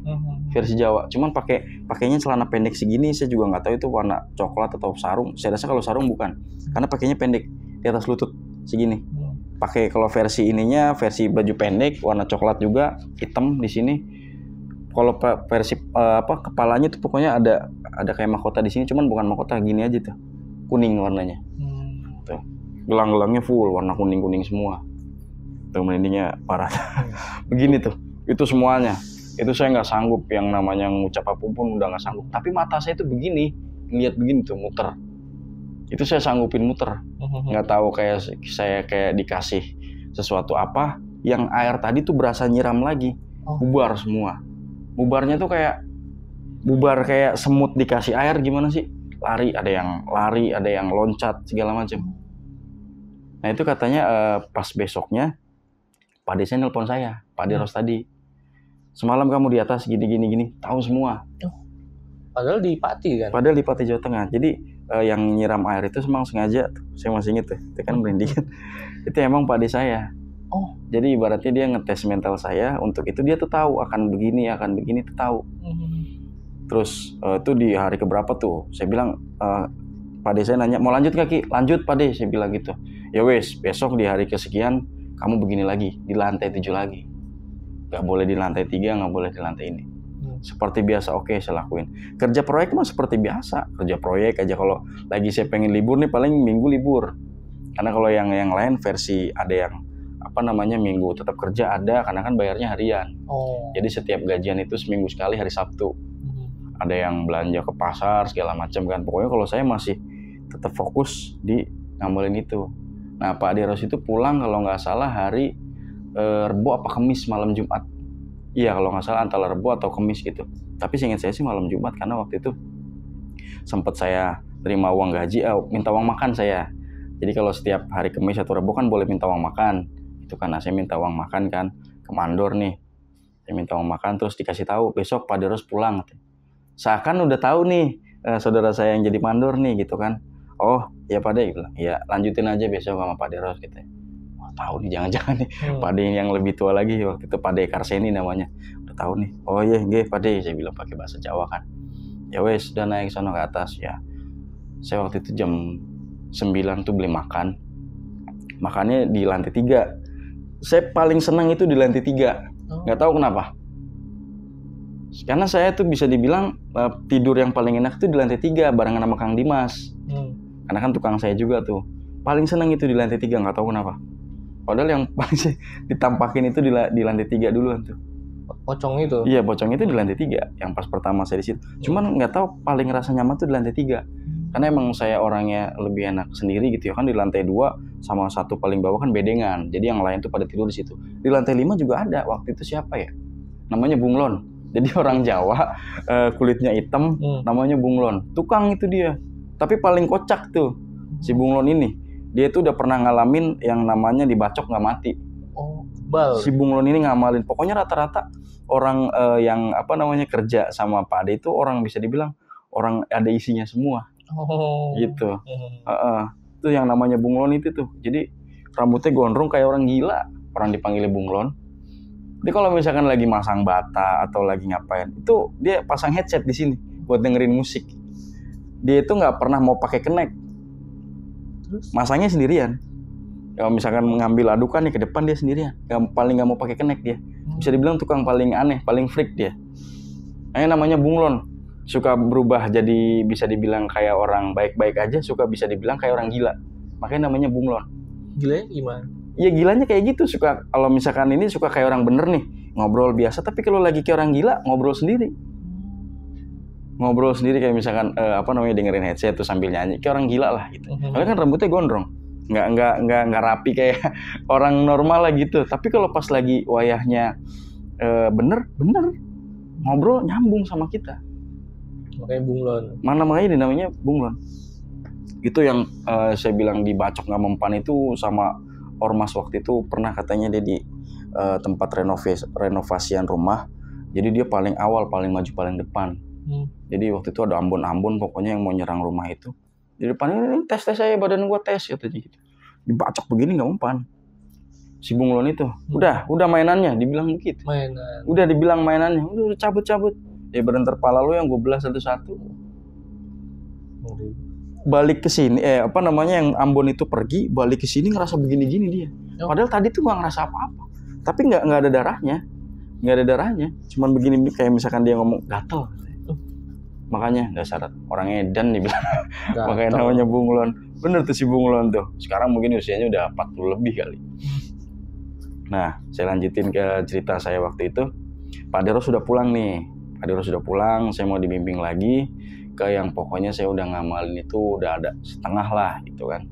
Versi Jawa. Cuman pakainya celana pendek segini, saya juga nggak tahu itu warna coklat atau sarung. Saya rasa kalau sarung bukan. Karena pakainya pendek di atas lutut segini. Pakai kalau versi baju pendek warna coklat juga, hitam di sini. Kalau versi kepalanya tuh pokoknya ada kayak mahkota di sini, cuman bukan mahkota, gini aja tuh. Kuning warnanya. Tuh. Gelang-gelangnya full warna kuning-kuning semua. Tuh merindingnya parah. Begini tuh. Itu semuanya. Itu saya nggak sanggup, yang namanya ngucap apapun udah nggak sanggup. Tapi mata saya tuh begini, lihat begini tuh muter. Itu saya sanggupin muter. Nggak tahu saya kayak dikasih sesuatu apa, yang air tadi tuh berasa nyiram lagi. Bubar semua. Bubarnya tuh kayak semut dikasih air gimana sih? Ada yang loncat segala macam. Nah itu katanya pas besoknya Pak Desa nelpon saya, Pak Deros tadi. Semalam kamu di atas gini, tahu semua. Padahal di Pati kan? Padahal di Pati Jawa Tengah. Jadi yang nyiram air itu memang sengaja, saya masih inget tuh, itu kan merinding. Itu emang Pak Desa saya. Oh. Jadi ibaratnya dia ngetes mental saya, untuk itu dia tuh tahu akan begini tuh tahu. Terus itu di hari keberapa tuh, saya bilang, Pak De saya nanya, mau lanjut nggak Ki? Lanjut Pak De, saya bilang gitu. Ya wes, besok di hari kesekian kamu begini lagi, di lantai 7 lagi. Nggak boleh di lantai 3, nggak boleh di lantai ini. Seperti biasa, oke saya lakuin. Kerja proyek mah seperti biasa, kerja proyek aja. Kalau lagi saya pengen libur nih, paling minggu libur. Karena kalau yang lain versi ada yang minggu tetap kerja ada, karena kan bayarnya harian. Jadi setiap gajian itu seminggu sekali hari Sabtu. Ada yang belanja ke pasar segala macam kan. Pokoknya kalau saya masih tetap fokus di ngambilin itu. Nah Pak Deros itu pulang kalau nggak salah hari Rebo apa Kamis malam Jumat. Iya kalau nggak salah antara Rebo atau Kamis gitu. Tapi seingat saya sih malam Jumat, karena waktu itu sempat saya terima uang gaji, minta uang makan saya. Jadi kalau setiap hari Kamis atau Rebo kan boleh minta uang makan. Itu karena saya minta uang makan kan ke mandor nih. Saya minta uang makan terus dikasih tahu besok Pak Deros pulang. Seakan udah tahu nih saudara saya yang jadi mandor nih gitu kan. Oh ya Pak De bilang, ya lanjutin aja besok sama Pak Deros gitu. Oh tahu nih, jangan-jangan nih Pak De yang lebih tua lagi, waktu itu Pak De Karseni namanya. Udah tahu nih. Oh iya nggih Pak De, saya bilang pakai bahasa Jawa kan. Ya wes udah naik sono ke atas ya. Saya waktu itu jam 9 tuh beli makan. Makannya di lantai 3. Saya paling senang itu di lantai 3. Nggak tahu kenapa. Karena saya tuh bisa dibilang tidur yang paling enak tuh di lantai 3 barengan sama Kang Dimas. Karena kan tukang saya juga tuh. Paling senang itu di lantai 3, nggak tahu kenapa. Padahal yang paling ditampakin itu di lantai 3 duluan tuh. Pocong itu? Iya, pocong itu di lantai 3. Yang pas pertama saya di situ. Cuman nggak tahu paling rasa nyaman tuh di lantai 3. Karena emang saya orangnya lebih enak sendiri gitu ya kan. Di lantai 2 sama satu paling bawah kan bedengan. Jadi yang lain tuh pada tidur di situ. Di lantai 5 juga ada. Waktu itu siapa ya? Namanya Bunglon. Jadi orang Jawa, kulitnya hitam, namanya Bunglon. Tukang itu dia. Tapi paling kocak tuh si Bunglon ini. Dia itu udah pernah ngalamin yang namanya dibacok nggak mati. Oh, bal. Si Bunglon ini ngamalin. Pokoknya rata-rata orang yang kerja sama Pak Ade itu orang bisa dibilang orang ada isinya semua. Gitu. Itu yang namanya Bunglon itu tuh. Jadi rambutnya gondrong kayak orang gila. Orang dipanggilnya Bunglon. Jadi kalau misalkan lagi masang bata atau lagi ngapain, itu dia pasang headset di sini buat dengerin musik. Dia itu nggak pernah mau pakai kenek. Terus? Masangnya sendirian. Kalau misalkan mengambil adukan nih ke depan dia sendirian. Paling nggak mau pakai kenek dia. Bisa dibilang tukang paling aneh, paling freak dia. Namanya Bunglon. Suka berubah jadi bisa dibilang kayak orang baik-baik aja, suka bisa dibilang kayak orang gila. Makanya namanya Bunglon. Gilanya gimana? Ya gilanya kayak gitu, suka kalau misalkan ini suka kayak orang bener nih, ngobrol biasa, tapi kalau lagi kayak orang gila ngobrol sendiri. Ngobrol sendiri kayak misalkan dengerin headset tuh sambil nyanyi kayak orang gila lah gitu. Karena kan rambutnya gondrong. Nggak rapi kayak orang normal lah gitu. Tapi kalau pas lagi wayahnya bener ngobrol nyambung sama kita. Makanya Bunglon. Makanya namanya Bunglon. Itu yang saya bilang dibacok nggak mempan itu sama ormas waktu itu pernah katanya dia di tempat renovasian rumah. Jadi dia paling awal, paling maju, paling depan. Jadi waktu itu ada ambon-ambon pokoknya yang mau nyerang rumah itu. Di depan ini tes saya, badan gua tes katanya gitu. Dibacok begini nggak mempan. Si Bunglon itu. Udah mainannya dibilang begitu. Mainan. Udah dibilang mainannya, udah cabut. Ya berentar pala lo yang gue belah satu-satu. Balik ke sini yang Ambon itu pergi, balik ke sini ngerasa begini-gini dia. Padahal tadi tuh nggak ngerasa apa-apa. Tapi nggak ada darahnya. Cuman begini kayak misalkan dia ngomong gatel. Makanya dasar orang edan nih bilang. Makanya namanya Bunglon. Bener tuh si Bunglon tuh. Sekarang mungkin usianya udah 40 lebih kali. Nah, saya lanjutin ke cerita saya waktu itu. Pak Deros sudah pulang nih. Saya mau dibimbing lagi ke yang pokoknya saya udah ngamalin itu udah ada setengah lah gitu kan.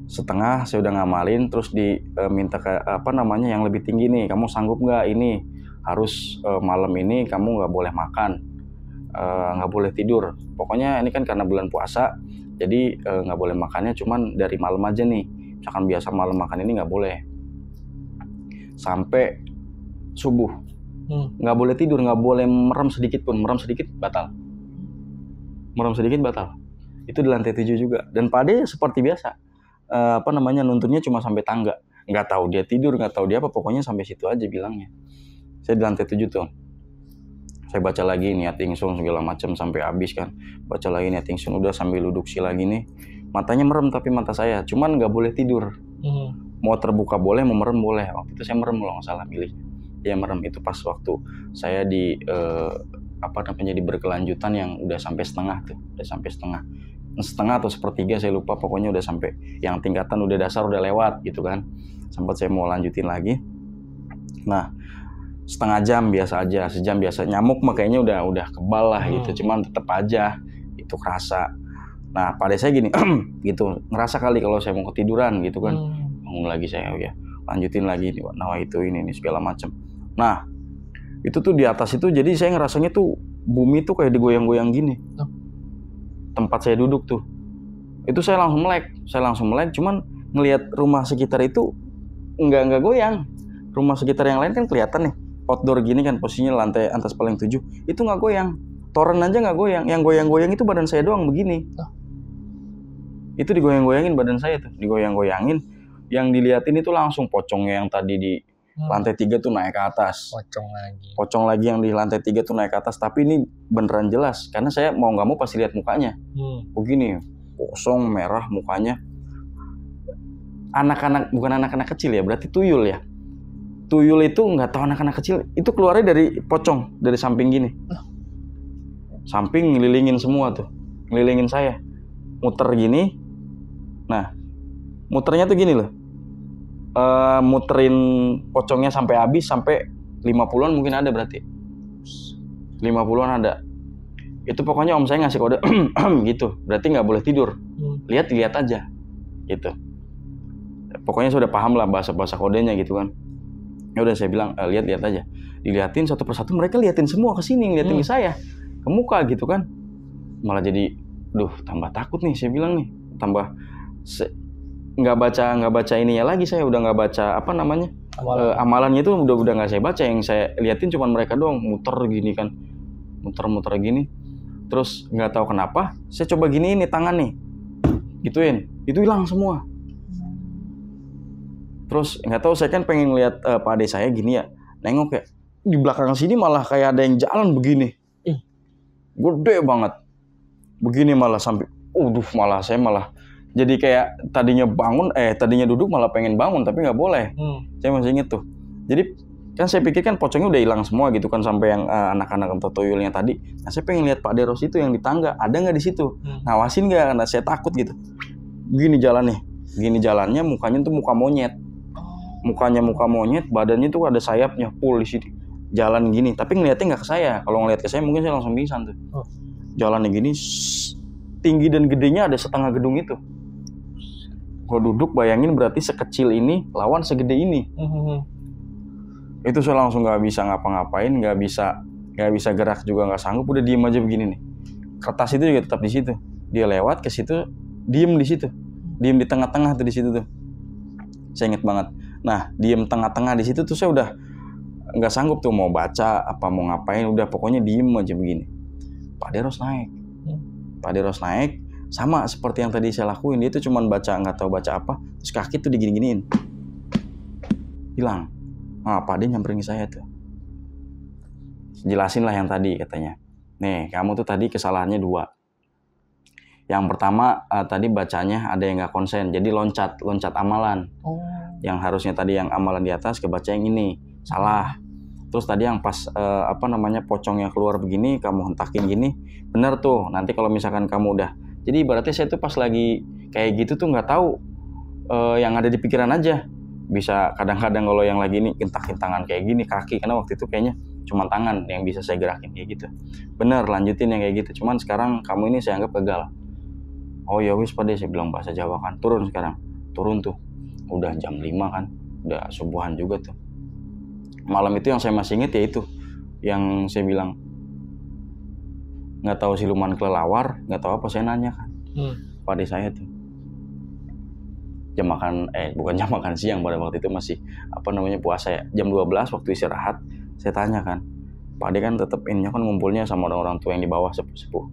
Setengah saya udah ngamalin, terus diminta ke yang lebih tinggi nih. Kamu sanggup nggak ini? Harus malam ini kamu nggak boleh makan, nggak boleh tidur. Pokoknya ini kan karena bulan puasa, jadi nggak boleh makannya cuman dari malam aja nih. Misalkan biasa malam makan ini nggak boleh. Sampai subuh. Nggak boleh tidur, nggak boleh merem sedikit pun. Merem sedikit batal. Itu di lantai 7 juga. Dan Pak Ade seperti biasa. Nuntunnya cuma sampai tangga. nggak tahu dia tidur, nggak tahu dia apa, pokoknya sampai situ aja bilangnya. Saya di lantai 7 tuh. Saya baca lagi niat ingsun segala macam sampai habis kan. Baca lagi niat ingsun, udah sambil duduk sila gini. Matanya merem tapi mata saya, cuman nggak boleh tidur. Mau terbuka boleh, mau merem boleh. Waktu itu saya merem kalau nggak salah milihnya. Ya merem itu pas waktu saya di di berkelanjutan yang udah sampai setengah tuh, udah sampai setengah atau sepertiga saya lupa, pokoknya udah sampai yang tingkatan udah dasar udah lewat gitu kan. Sempat saya mau lanjutin lagi. Nah, setengah jam biasa aja, sejam biasa. Nyamuk makanya udah kebal lah gitu, cuman tetap aja itu kerasa. Nah, pada saya gini gitu, ngerasa kali kalau saya mau ketiduran gitu kan. Bangun lagi saya, ya lanjutin lagi nih, nah itu ini segala macam. Nah, itu tuh di atas itu, jadi saya ngerasanya tuh bumi tuh kayak digoyang-goyang gini. Tempat saya duduk tuh, itu saya langsung melek, cuman ngelihat rumah sekitar itu nggak goyang. Rumah sekitar yang lain kan kelihatan nih, outdoor gini kan, posisinya lantai atas paling 7, itu nggak goyang. Toren aja nggak goyang, yang goyang-goyang itu badan saya doang begini. Itu digoyang-goyangin badan saya tuh, digoyang-goyangin. Yang diliatin itu langsung pocongnya yang tadi di lantai 3 tuh naik ke atas. Pocong lagi yang di lantai 3 tuh naik ke atas. Tapi ini beneran jelas, karena saya mau nggak mau pasti lihat mukanya. Begini, kosong, merah mukanya. Anak-anak, bukan anak-anak kecil ya, berarti tuyul ya. Tuyul itu nggak tahu anak-anak kecil, itu keluarnya dari pocong, dari samping gini. Samping ngelilingin semua tuh, ngelilingin saya. Muter gini. Nah, muternya tuh gini loh. Muterin pocongnya sampai habis, sampai 50-an mungkin ada berarti. 50-an ada. Itu pokoknya om saya ngasih kode gitu. Berarti nggak boleh tidur. Lihat aja. Gitu. Pokoknya saya udah paham lah bahasa kodenya gitu kan. Ya udah saya bilang lihat aja. Diliatin satu persatu, mereka liatin semua ke sini, ngeliatin ke saya, ke muka gitu kan. Malah jadi tambah takut nih, saya bilang nih. Tambah nggak baca ininya lagi, saya udah nggak baca amalannya itu udah nggak saya baca. Yang saya liatin cuma mereka doang muter gini kan, muter gini. Terus nggak tahu kenapa saya coba giniin nih tangan nih, gituin, itu hilang semua. Terus nggak tahu, saya kan pengen lihat Pak Ade saya gini ya, nengok kayak di belakang sini malah kayak ada yang jalan begini, gede banget begini, malah sampai malah saya jadi kayak tadinya duduk malah pengen bangun tapi nggak boleh. Saya masih inget tuh. Jadi kan saya pikir kan pocongnya udah hilang semua gitu kan, sampai yang anak-anak atau tuyulnya tadi. Nah, saya pengen lihat Pak Deros itu yang di tangga, ada nggak di situ? Ngawasin nggak? Karena saya takut gitu. Gini jalannya, mukanya tuh muka monyet. Mukanya muka monyet, badannya tuh ada sayapnya, full di sini. Jalan gini, tapi ngeliatnya nggak ke saya. Kalau ngeliat ke saya mungkin saya langsung pingsan tuh. Jalannya gini, tinggi dan gedenya ada setengah gedung itu. Gue duduk, bayangin berarti sekecil ini lawan segede ini. Itu saya langsung nggak bisa ngapa-ngapain, nggak bisa gerak juga, nggak sanggup, udah diem aja begini nih. Kertas itu juga tetap di situ. Dia lewat ke situ, diem di situ, diem di tengah-tengah tuh di situ tuh. Saya inget banget. Nah, diem tengah-tengah di situ tuh saya udah nggak sanggup tuh mau baca apa mau ngapain, udah pokoknya diem aja begini. Pak Deros naik. Sama seperti yang tadi saya lakuin, dia tuh cuman nggak tahu baca apa, terus kaki tuh digini-giniin, hilang. Nah, Pak Ade nyamperin saya tuh, jelasin lah yang tadi, katanya, nih kamu tuh tadi kesalahannya 2. Yang pertama tadi bacanya ada yang nggak konsen, jadi loncat amalan. Yang harusnya tadi yang amalan di atas kebaca yang ini, salah. Terus tadi yang pas pocongnya keluar begini, kamu hentakin gini, bener tuh. Nanti kalau misalkan kamu udah, jadi berarti saya tuh pas lagi kayak gitu tuh nggak tahu yang ada di pikiran aja. Bisa kadang-kadang kalau yang lagi ini gentakin tangan kayak gini, kaki, karena waktu itu kayaknya cuma tangan yang bisa saya gerakin kayak gitu. Bener, lanjutin yang kayak gitu. Cuman sekarang kamu ini saya anggap gagal. Oh ya wis Pak De, saya bilang bahasa Jawa kan. Turun sekarang. Turun tuh. Udah jam 5 kan. Udah subuhan juga tuh. Malam itu yang saya masih inget ya itu. Yang saya bilang nggak tahu siluman kelelawar, nggak tahu apa, saya nanya kan. Pak De saya tuh. Bukan jam makan siang, pada waktu itu masih puasa ya. Jam 12 waktu istirahat, saya tanya kan. Pak De kan tetap ini kan ngumpulnya sama orang-orang tua yang di bawah, sepuh-sepuh.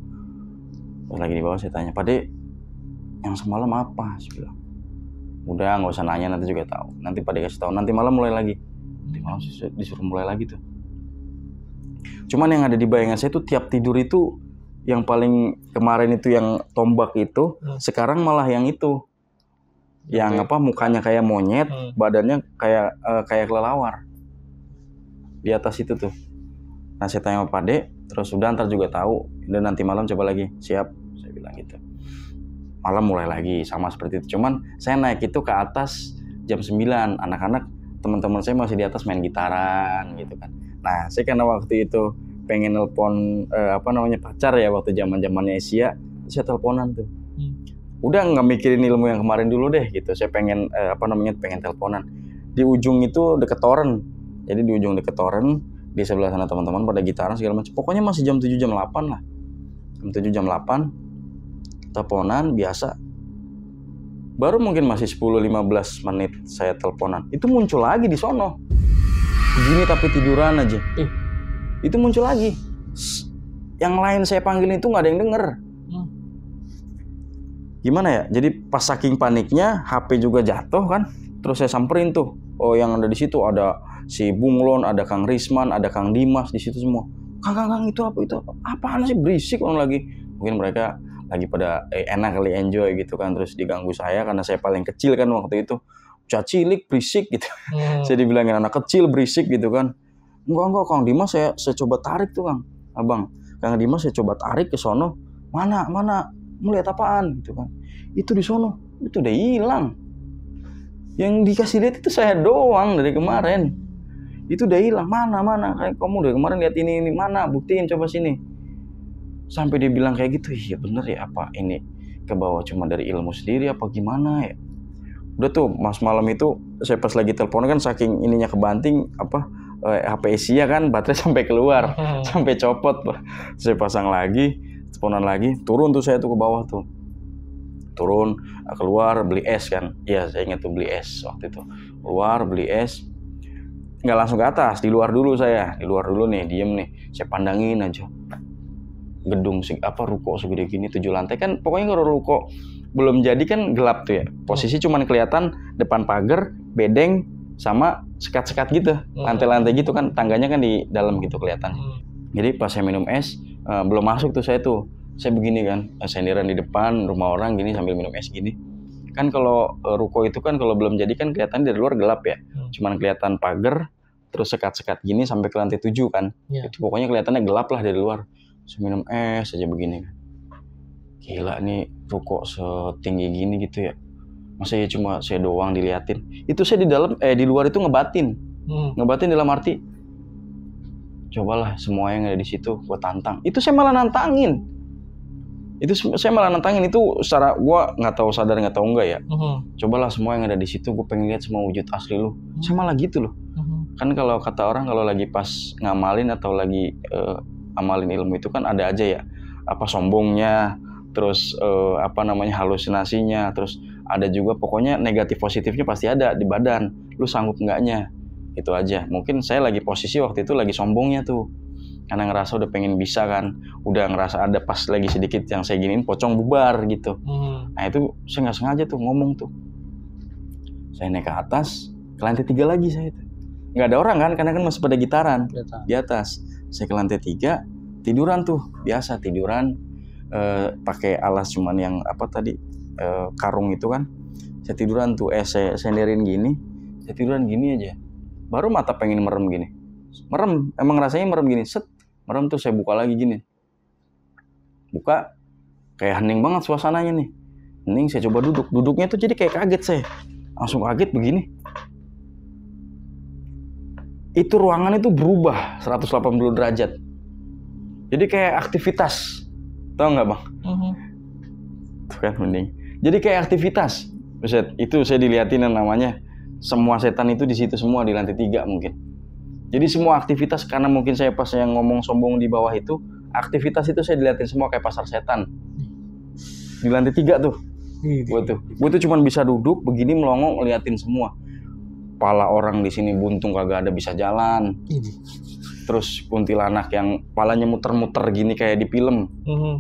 Pas lagi di bawah saya tanya, Pak De, yang semalam apa? Saya bilang, Udah nggak usah nanya, nanti juga tahu. Nanti Pak De kasih tahu. Nanti malam mulai lagi. Nanti malam disuruh mulai lagi tuh. Cuman yang ada di bayangan saya tuh tiap tidur itu yang paling kemarin itu yang tombak itu, sekarang malah yang itu. Yang mukanya kayak monyet, badannya kayak kelelawar. Di atas itu tuh. Nah, saya tanya sama Pak De, terus udah ntar juga tahu. Dan nanti malam coba lagi. Siap, saya bilang gitu. Malam mulai lagi sama seperti itu. Cuman saya naik itu ke atas jam 9. Anak-anak, teman-teman saya masih di atas main gitaran gitu kan. Nah, saya karena waktu itu pengen nelpon pacar ya waktu zaman-zamannya Asia, saya teleponan tuh. Udah nggak mikirin ilmu yang kemarin dulu deh gitu. Saya pengen pengen teleponan. Di ujung itu deket toren. Jadi di ujung deket toren, di sebelah sana teman-teman pada gitaran segala macam. Pokoknya masih jam 7 jam 8 lah. Jam 7 jam 8 teleponan biasa. Baru mungkin masih 10-15 menit saya teleponan. Itu muncul lagi di sono. Begini tapi tiduran aja. Itu muncul lagi. Yang lain saya panggilin itu nggak ada yang denger. Gimana ya? Jadi pas saking paniknya, HP juga jatuh kan. Terus saya samperin tuh. Oh, yang ada di situ ada si Bunglon, ada Kang Risman, ada Kang Dimas di situ semua. Kang itu apa? Apaan sih berisik orang lagi? Mungkin mereka lagi pada enak kali enjoy gitu kan. Terus diganggu saya karena saya paling kecil kan waktu itu. Cilik berisik gitu. Saya dibilangin anak kecil berisik gitu kan. Enggak Kang Dimas saya coba tarik tuh Kang. Abang, Kang Dimas saya coba tarik ke sono. Mana? Mau lihat apaan gitu kan. Itu di sono, itu udah hilang. Yang dikasih lihat itu saya doang dari kemarin. Itu udah hilang. Mana? Kayak kamu udah kemarin lihat ini mana? Buktiin coba sini. Sampai dia bilang kayak gitu. Iya bener ya, apa ini ke bawah cuma dari ilmu sendiri apa gimana ya? Udah tuh mas malam itu saya pas lagi telepon kan saking ininya kebanting HP Asia kan baterai sampai keluar, sampai copot. Saya pasang lagi, teleponan lagi, turun tuh saya tuh ke bawah tuh. Turun, keluar beli es kan. Iya, saya ingat tuh beli es waktu itu. Keluar beli es. Nggak langsung ke atas, di luar dulu saya. Di luar dulu nih, diem nih. Saya pandangin aja. Gedung ruko segede gini 7 lantai kan. Pokoknya kalau ruko belum jadi kan gelap tuh ya. Posisi cuman kelihatan depan pagar, bedeng sama sekat-sekat gitu. Lantai-lantai gitu kan, tangganya kan di dalam gitu kelihatan. Jadi pas saya minum es, belum masuk tuh saya tuh. Saya begini kan, senderan di depan rumah orang gini sambil minum es gini. Kan kalau ruko itu kan kalau belum jadi kan kelihatan dari luar gelap ya. Cuman kelihatan pagar, terus sekat-sekat gini sampai ke lantai 7 kan. Itu pokoknya kelihatannya gelap lah dari luar. Saya minum es aja begini kan. Gila nih ruko setinggi gini gitu ya. Masa ya cuma saya doang diliatin. Itu saya di luar itu ngebatin. Ngebatin dalam arti cobalah semua yang ada di situ gua tantang. Itu saya malah nantangin. Itu secara gua nggak tahu sadar nggak tahu enggak ya. Cobalah semua yang ada di situ, gua pengen lihat semua wujud asli lu. Saya malah gitu loh. Kan kalau kata orang kalau lagi pas ngamalin atau lagi amalin ilmu itu kan ada aja ya apa sombongnya, terus halusinasinya, terus ada juga pokoknya negatif positifnya pasti ada di badan. Lu sanggup enggaknya? Itu aja. Mungkin saya lagi posisi waktu itu lagi sombongnya tuh. Karena ngerasa udah pengen bisa kan, udah ngerasa ada pas lagi sedikit yang saya giniin pocong bubar gitu. Nah itu saya nggak sengaja tuh ngomong tuh. Saya naik ke atas, ke lantai 3 lagi saya tuh. Nggak ada orang kan, karena kan masih pada gitaran di atas. Saya ke lantai 3, tiduran tuh, biasa tiduran, pakai alas cuman yang karung itu kan. Saya tiduran tuh, saya senderin gini, saya tiduran gini aja. Baru mata pengen merem gini. Merem, emang rasanya merem gini, merem tuh saya buka lagi gini. Buka, kayak hening banget suasananya nih. Hening, saya coba duduk. Duduknya tuh jadi kayak kaget saya. Langsung kaget begini. Itu ruangan itu berubah 180 derajat. Jadi kayak aktivitas. Tahu nggak Bang? Tuh kan mending. Jadi kayak aktivitas. Buset, itu saya dilihatin yang namanya semua setan itu di situ semua di lantai 3 mungkin. Jadi semua aktivitas, karena mungkin saya pas yang ngomong sombong di bawah itu, aktivitas itu saya dilihatin semua kayak pasar setan. Di lantai 3 tuh. Gue tuh cuma bisa duduk begini melongo ngeliatin semua. Kepala orang di sini buntung kagak ada bisa jalan. Terus kuntilanak yang palanya muter-muter gini kayak di film.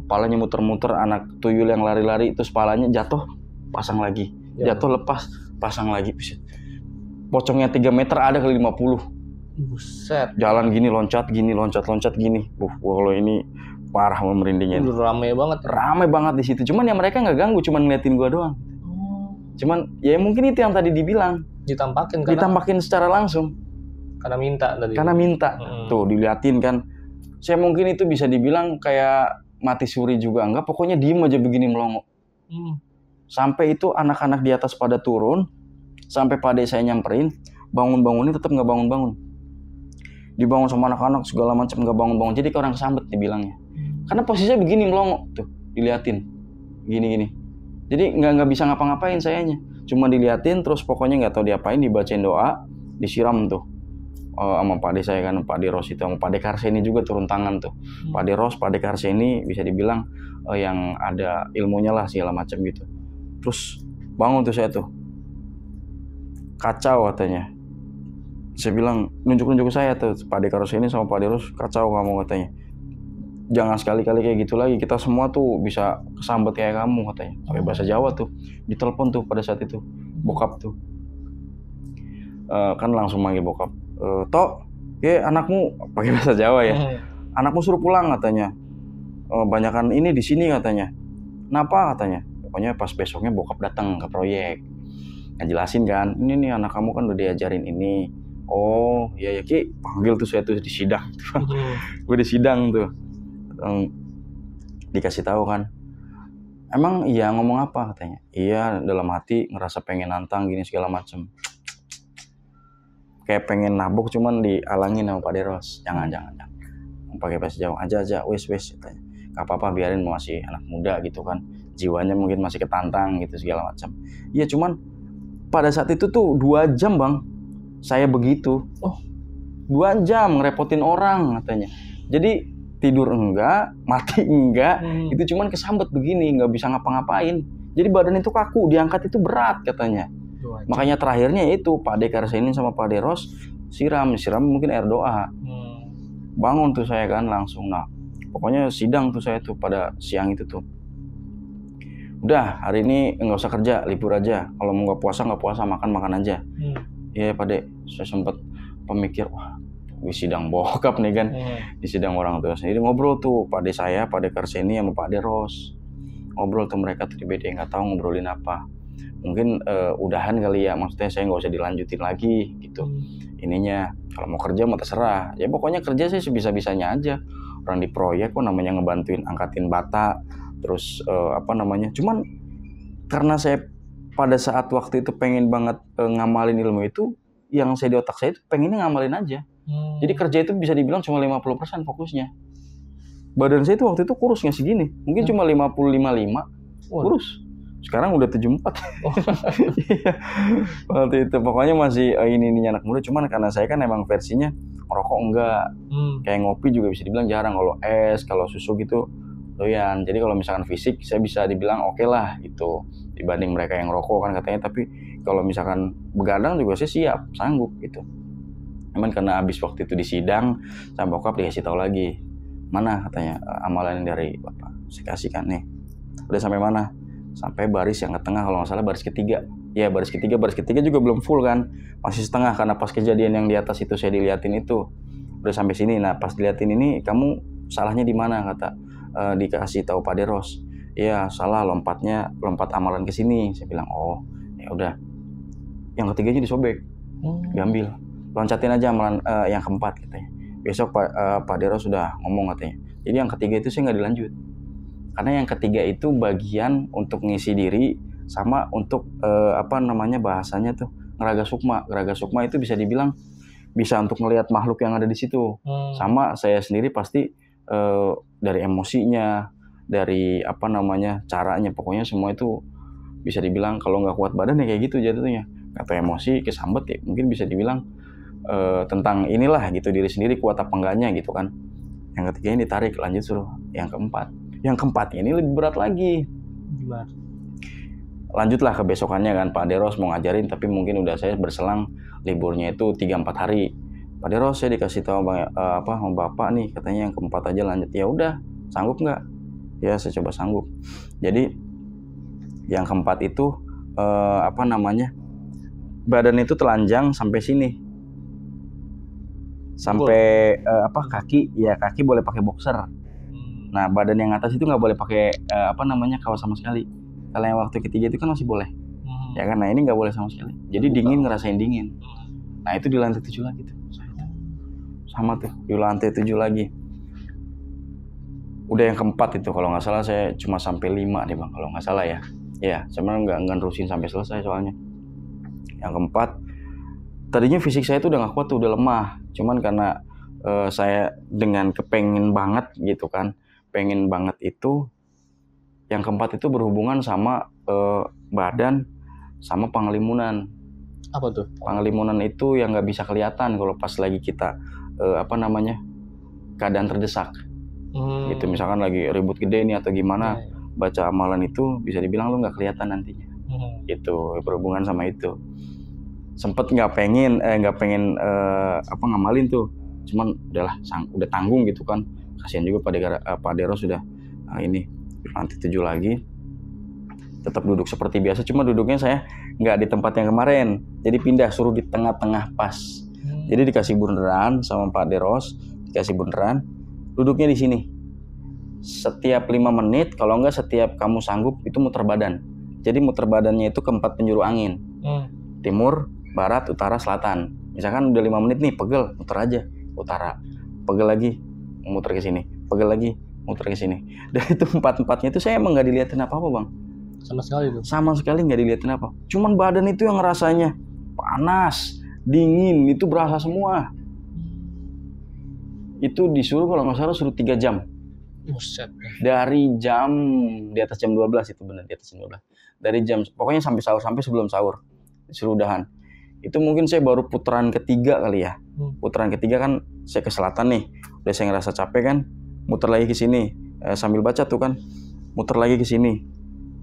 Palanya muter-muter, anak tuyul yang lari-lari terus palanya jatuh, pasang lagi. Jatuh lepas, pasang lagi. Pocongnya 3 meter ada kali 50. Buset. Jalan gini loncat gini. Kalau ini parah merindingin. Rame banget. Rame banget di situ. Cuman ya mereka nggak ganggu, cuman ngeliatin gua doang. Cuman ya mungkin itu yang tadi dibilang. Ditampakin secara langsung. Karena minta tadi. Tuh diliatin kan. Saya mungkin itu bisa dibilang kayak mati suri juga enggak. Pokoknya diem aja begini melongo. Sampai itu anak-anak di atas pada turun. Sampai Pak Ade saya nyamperin. Bangun-bangunin tetap nggak bangun-bangun. Dibangun sama anak-anak segala macam nggak bangun-bangun. Jadi kayak orang kesambet dibilangnya. Karena posisinya begini melongo tuh, diliatin, gini. Jadi nggak bisa ngapa-ngapain sayanya. Cuma diliatin terus pokoknya nggak tahu diapain, dibacain doa, disiram tuh sama Pak Ade saya kan, Pak Ade Ros itu sama Pak Ade Karseni juga turun tangan tuh. Pak Ade Ros, Pak Ade Karseni bisa dibilang yang ada ilmunya lah segala macam gitu. Terus bangun tuh saya tuh, kacau katanya. Saya bilang nunjuk-nunjuk ke saya tuh Pak Ade Karseni sama Pak Ade Ros, kacau kamu katanya. Jangan sekali-kali kayak gitu lagi, kita semua tuh bisa kesambet kayak kamu katanya. Pakai bahasa Jawa tuh, ditelepon tuh pada saat itu bokap tuh. Kan langsung manggil bokap. Tok, anakmu pakai bahasa Jawa ya. Anakmu suruh pulang katanya. Banyakan ini di sini katanya. Kenapa katanya? Pokoknya pas besoknya bokap datang ke proyek. Ngejelasin kan, ini nih anak kamu kan udah diajarin ini. Oh, iya ya Ki, panggil tuh saya tuh di sidang. Gue di sidang tuh. Dikasih tahu kan. Emang iya ngomong apa katanya? Iya, dalam hati ngerasa pengen nantang gini segala macem. Kayak pengen nabok cuman dialangin sama Pak Ade Ros. Jangan. Pakai bahasa Jawa aja wes katanya. Gak apa-apa biarin masih anak muda gitu kan. Jiwanya mungkin masih ketantang gitu segala macam. Iya cuman pada saat itu tuh 2 jam bang. Saya begitu. 2 jam ngerepotin orang katanya. Jadi tidur enggak, mati enggak. Itu cuman kesambet begini, nggak bisa ngapa-ngapain. Jadi badan itu kaku, diangkat itu berat katanya. Makanya terakhirnya itu Pak Ade Karseni sama Pak Ade Ros siram mungkin air doa. Bangun tuh saya kan langsung. Nah pokoknya sidang tuh saya tuh pada siang itu tuh. Udah hari ini nggak usah kerja, libur aja. Kalau mau nggak puasa makan aja. Iya Pak Ade, saya sempat pemikir di sidang bokap nih kan, di sidang orang tua sendiri ngobrol tuh Pak Ade saya, Pak Ade Karseni sama Pak Ade Ros. Ngobrol tuh mereka tuh di BD nggak tahu ngobrolin apa. Mungkin udahan kali ya, maksudnya saya nggak usah dilanjutin lagi gitu. Ininya kalau mau kerja mau terserah. Ya pokoknya kerja saya sebisa-bisanya aja. Orang di proyek kok namanya ngebantuin angkatin bata, terus Cuman karena saya pada saat waktu itu pengen banget ngamalin ilmu itu, yang saya di otak saya itu pengennya ngamalin aja. Jadi kerja itu bisa dibilang cuma 50% fokusnya. Badan saya itu waktu itu kurusnya segini. Mungkin cuma 55 kurus. Sekarang udah 74. Waktu itu pokoknya masih ini anak muda. Cuman karena saya kan emang versinya ngerokok enggak. Kayak ngopi juga bisa dibilang jarang. Kalau es, kalau susu gitu doyan. Jadi kalau misalkan fisik saya bisa dibilang oke lah gitu. Dibanding mereka yang rokok kan katanya. Tapi kalau misalkan begadang juga saya siap, sanggup gitu. Cuman karena habis waktu itu di sidang sama bokap dikasih tahu lagi. Mana katanya amalan dari Bapak. Saya kasihkan nih. Udah sampai mana? Sampai baris yang ke tengah kalau nggak salah baris ketiga. Ya baris ketiga juga belum full kan. Masih setengah karena pas kejadian yang di atas itu saya diliatin itu. Udah sampai sini. Nah pas diliatin ini kamu salahnya di mana kata. Dikasih tahu Pak Ade Ros. Iya salah lompat amalan ke sini. Saya bilang ya udah. Yang ketiganya disobek. Diambil. Loncatin aja amalan yang keempat katanya. Besok Pak Ade Ros sudah ngomong katanya. Jadi yang ketiga itu saya nggak dilanjut. Karena yang ketiga itu bagian untuk ngisi diri sama untuk bahasanya tuh ngeraga sukma. Ngeraga sukma itu bisa dibilang bisa untuk ngelihat makhluk yang ada di situ. Sama saya sendiri pasti dari emosinya, dari caranya, pokoknya semua itu bisa dibilang kalau nggak kuat badan ya kayak gitu jatuhnya. Atau emosi kesambet ya mungkin bisa dibilang tentang inilah gitu, diri sendiri kuat apa enggaknya gitu kan. Yang ketiga ini ditarik, lanjut suruh yang keempat. Yang keempat ini lebih berat lagi. Gimana? Lanjutlah ke besokannya kan, Pak Ade Ros mau ngajarin tapi mungkin udah saya berselang liburnya itu 3-4 hari. Pak Ade Ros saya dikasih tahu sama Bapak nih katanya yang keempat aja lanjut. Ya udah, sanggup nggak? Ya saya coba sanggup. Jadi yang keempat itu badan itu telanjang sampai sini, sampai kaki boleh pakai boxer. Nah badan yang atas itu nggak boleh pakai kaos sama sekali. Kalau yang waktu ketiga itu kan masih boleh, ya kan. Nah ini nggak boleh sama sekali. Jadi dingin, ngerasain dingin. Nah itu di lantai 7 lagi tuh, sama tuh di lantai 7 lagi. Udah yang keempat itu kalau nggak salah, saya cuma sampai 5 deh bang kalau nggak salah ya. Ya sebenarnya nggak nerusin sampai selesai soalnya. Yang keempat, tadinya fisik saya tuh udah nggak kuat tuh, udah lemah. Cuman karena saya dengan kepengen banget gitu kan, pengen banget itu. Yang keempat itu berhubungan sama badan sama panglimunan. Apa tuh? Panglimunan itu yang nggak bisa kelihatan kalau pas lagi kita keadaan terdesak. Gitu misalkan lagi ribut gede nih atau gimana, baca amalan itu bisa dibilang lu nggak kelihatan nantinya. Itu berhubungan sama itu. Sempet nggak pengen ngamalin tuh, cuman udahlah, udah tanggung gitu kan. Kasihan juga Pak Deros sudah ini lantai 7 lagi. Tetap duduk seperti biasa, cuma duduknya saya nggak di tempat yang kemarin, jadi pindah, suruh di tengah-tengah pas. Jadi dikasih bunderan sama Pak Deros, dikasih bunderan, duduknya di sini. Setiap 5 menit, kalau enggak setiap kamu sanggup itu muter badan. Jadi muter badannya itu ke 4 penjuru angin. Timur, barat, utara, selatan. Misalkan udah 5 menit nih, pegel, muter aja utara. Pegel lagi, muter ke sini. Pegel lagi, muter ke sini. Dan itu 4-4-nya itu saya emang nggak dilihatin apa-apa bang. Sama sekali tuh. Sama sekali nggak dilihatin apa. Cuman badan itu yang rasanya panas, dingin, itu berasa semua. Itu disuruh kalau nggak salah suruh 3 jam. Buset. Dari jam di atas jam 12 itu, benar di atas jam 12. Dari jam pokoknya sampai sahur, sampai sebelum sahur disuruh udahan. Itu mungkin saya baru putaran ketiga kali ya. Putaran ketiga kan saya ke selatan nih. Udah saya ngerasa capek kan, muter lagi ke sini. Sambil baca tuh kan, muter lagi ke sini.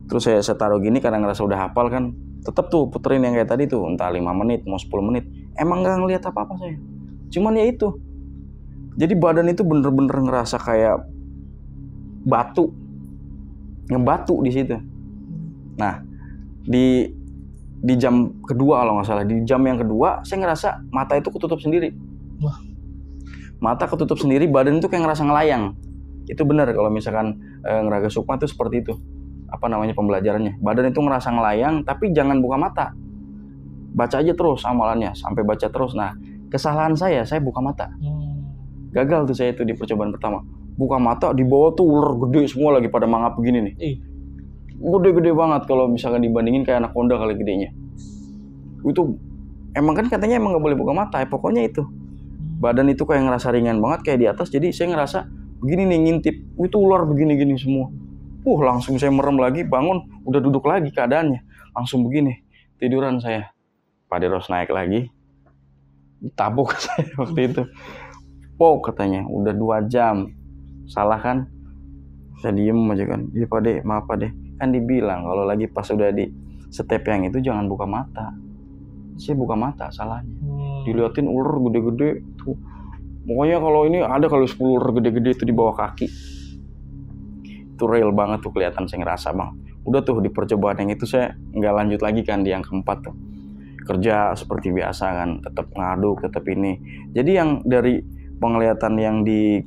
Terus saya taruh gini karena ngerasa udah hafal kan. Tetap tuh puterin yang kayak tadi tuh, entah 5 menit, mau 10 menit. Emang nggak ngelihat apa-apa saya. Cuman ya itu. Jadi badan itu bener-bener ngerasa kayak batu, ngebatu di situ. Nah, di jam kedua kalau nggak salah, di jam yang kedua saya ngerasa mata itu ketutup sendiri. Wah. Mata ketutup sendiri, badan itu kayak ngerasa ngelayang. Itu benar kalau misalkan ngeraga sukma itu seperti itu. Pembelajarannya. Badan itu ngerasa ngelayang, tapi jangan buka mata. Baca aja terus amalannya, sampai baca terus. Nah, kesalahan saya buka mata. Gagal tuh saya itu di percobaan pertama. Buka mata, di bawah tuh ular gede semua lagi pada mangap begini nih. Gede-gede banget kalau misalkan dibandingin kayak anaconda kali gedenya. Itu emang kan katanya emang nggak boleh buka mata ya, pokoknya itu. Badan itu kayak ngerasa ringan banget kayak di atas, jadi saya ngerasa begini nih, ngintip. Itu ular begini-gini semua. Langsung saya merem lagi, bangun, udah duduk lagi keadaannya. Langsung begini, tiduran saya. Pak Deros naik lagi, ditabuk saya waktu itu. Katanya, udah 2 jam. Salah kan? Saya diem aja kan. Iya Pak De, maaf Pak De. Kan dibilang kalau lagi pas udah di step yang itu jangan buka mata. Saya buka mata salahnya. Diliatin ular gede-gede tuh. Pokoknya kalau ini ada kalau 10 ular gede-gede itu di bawah kaki. Itu real banget tuh, kelihatan, saya ngerasa bang. Udah tuh di percobaan yang itu saya nggak lanjut lagi kan di yang keempat tuh. Kerja seperti biasa kan, tetap ngaduk, tetap ini. Jadi yang dari penglihatan yang di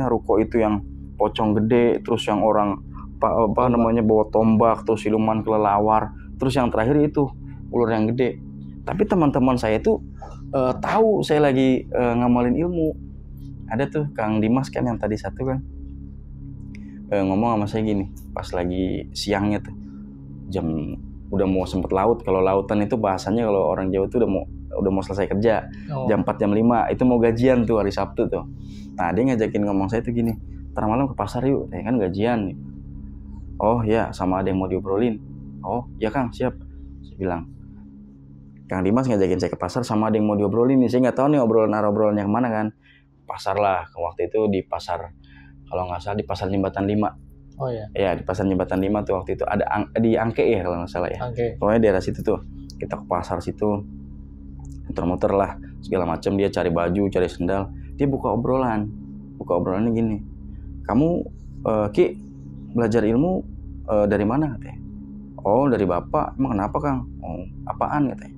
ruko itu yang pocong gede, terus yang orang bawa tombak, terus siluman kelelawar, terus yang terakhir itu ular yang gede. Tapi teman-teman saya itu tahu saya lagi ngamalin ilmu. Ada tuh Kang Dimas kan yang tadi satu kan, ngomong sama saya gini pas lagi siangnya tuh, jam udah mau sempet laut. Kalau lautan itu bahasanya kalau orang Jawa itu udah mau selesai kerja. Jam 4 jam 5 itu mau gajian tuh hari Sabtu tuh. Nah dia ngajakin ngomong saya tuh gini, ntar malam ke pasar yuk, kan gajian. Oh ya, sama ada yang mau diobrolin. Oh ya Kang, siap. Saya bilang, Kang Dimas ngajakin saya ke pasar sama ada yang mau diobrolin nih. Saya nggak tahu nih obrolannya kemana kan. Pasar lah, waktu itu di pasar, kalau nggak salah di pasar Jembatan 5. Oh iya. Ya di pasar Jembatan 5 tuh waktu itu ada di Angke ya kalau nggak salah ya. Angke. Pokoknya daerah situ tuh. Kita ke pasar situ, muter-muter lah segala macam. Dia cari baju, cari sendal. Dia buka obrolannya gini. Kamu Ki belajar ilmu dari mana katanya? Oh dari bapak. Emang kenapa Kang? Oh apaan katanya?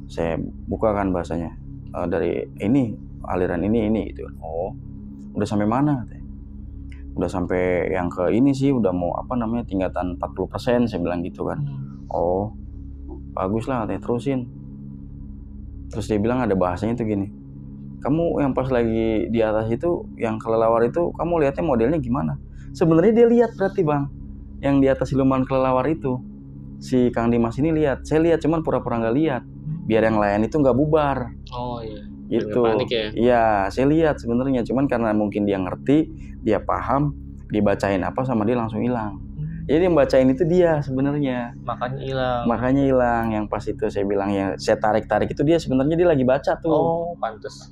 Saya buka kan bahasanya, dari ini aliran ini gitu. Oh, udah sampai mana? Udah sampai yang ke ini sih, udah mau tingkatan 40%, saya bilang gitu kan. Oh, bagus lah, terusin. Terus dia bilang ada bahasanya itu gini, kamu yang pas lagi di atas itu, yang kelelawar itu, kamu lihatnya modelnya gimana? Sebenarnya dia lihat berarti bang, yang di atas siluman kelelawar itu, si Kang Dimas ini lihat. Saya lihat cuman pura-pura nggak lihat, biar yang lain itu nggak bubar. Oh iya. Gitu. Panik ya? Iya, saya lihat sebenarnya, cuman karena mungkin dia ngerti, dia paham, dibacain apa sama dia langsung hilang. Jadi yang bacain itu dia sebenarnya. Makanya hilang. Yang pas itu saya bilang ya, saya tarik itu dia sebenarnya dia lagi baca tuh. Oh, pantes.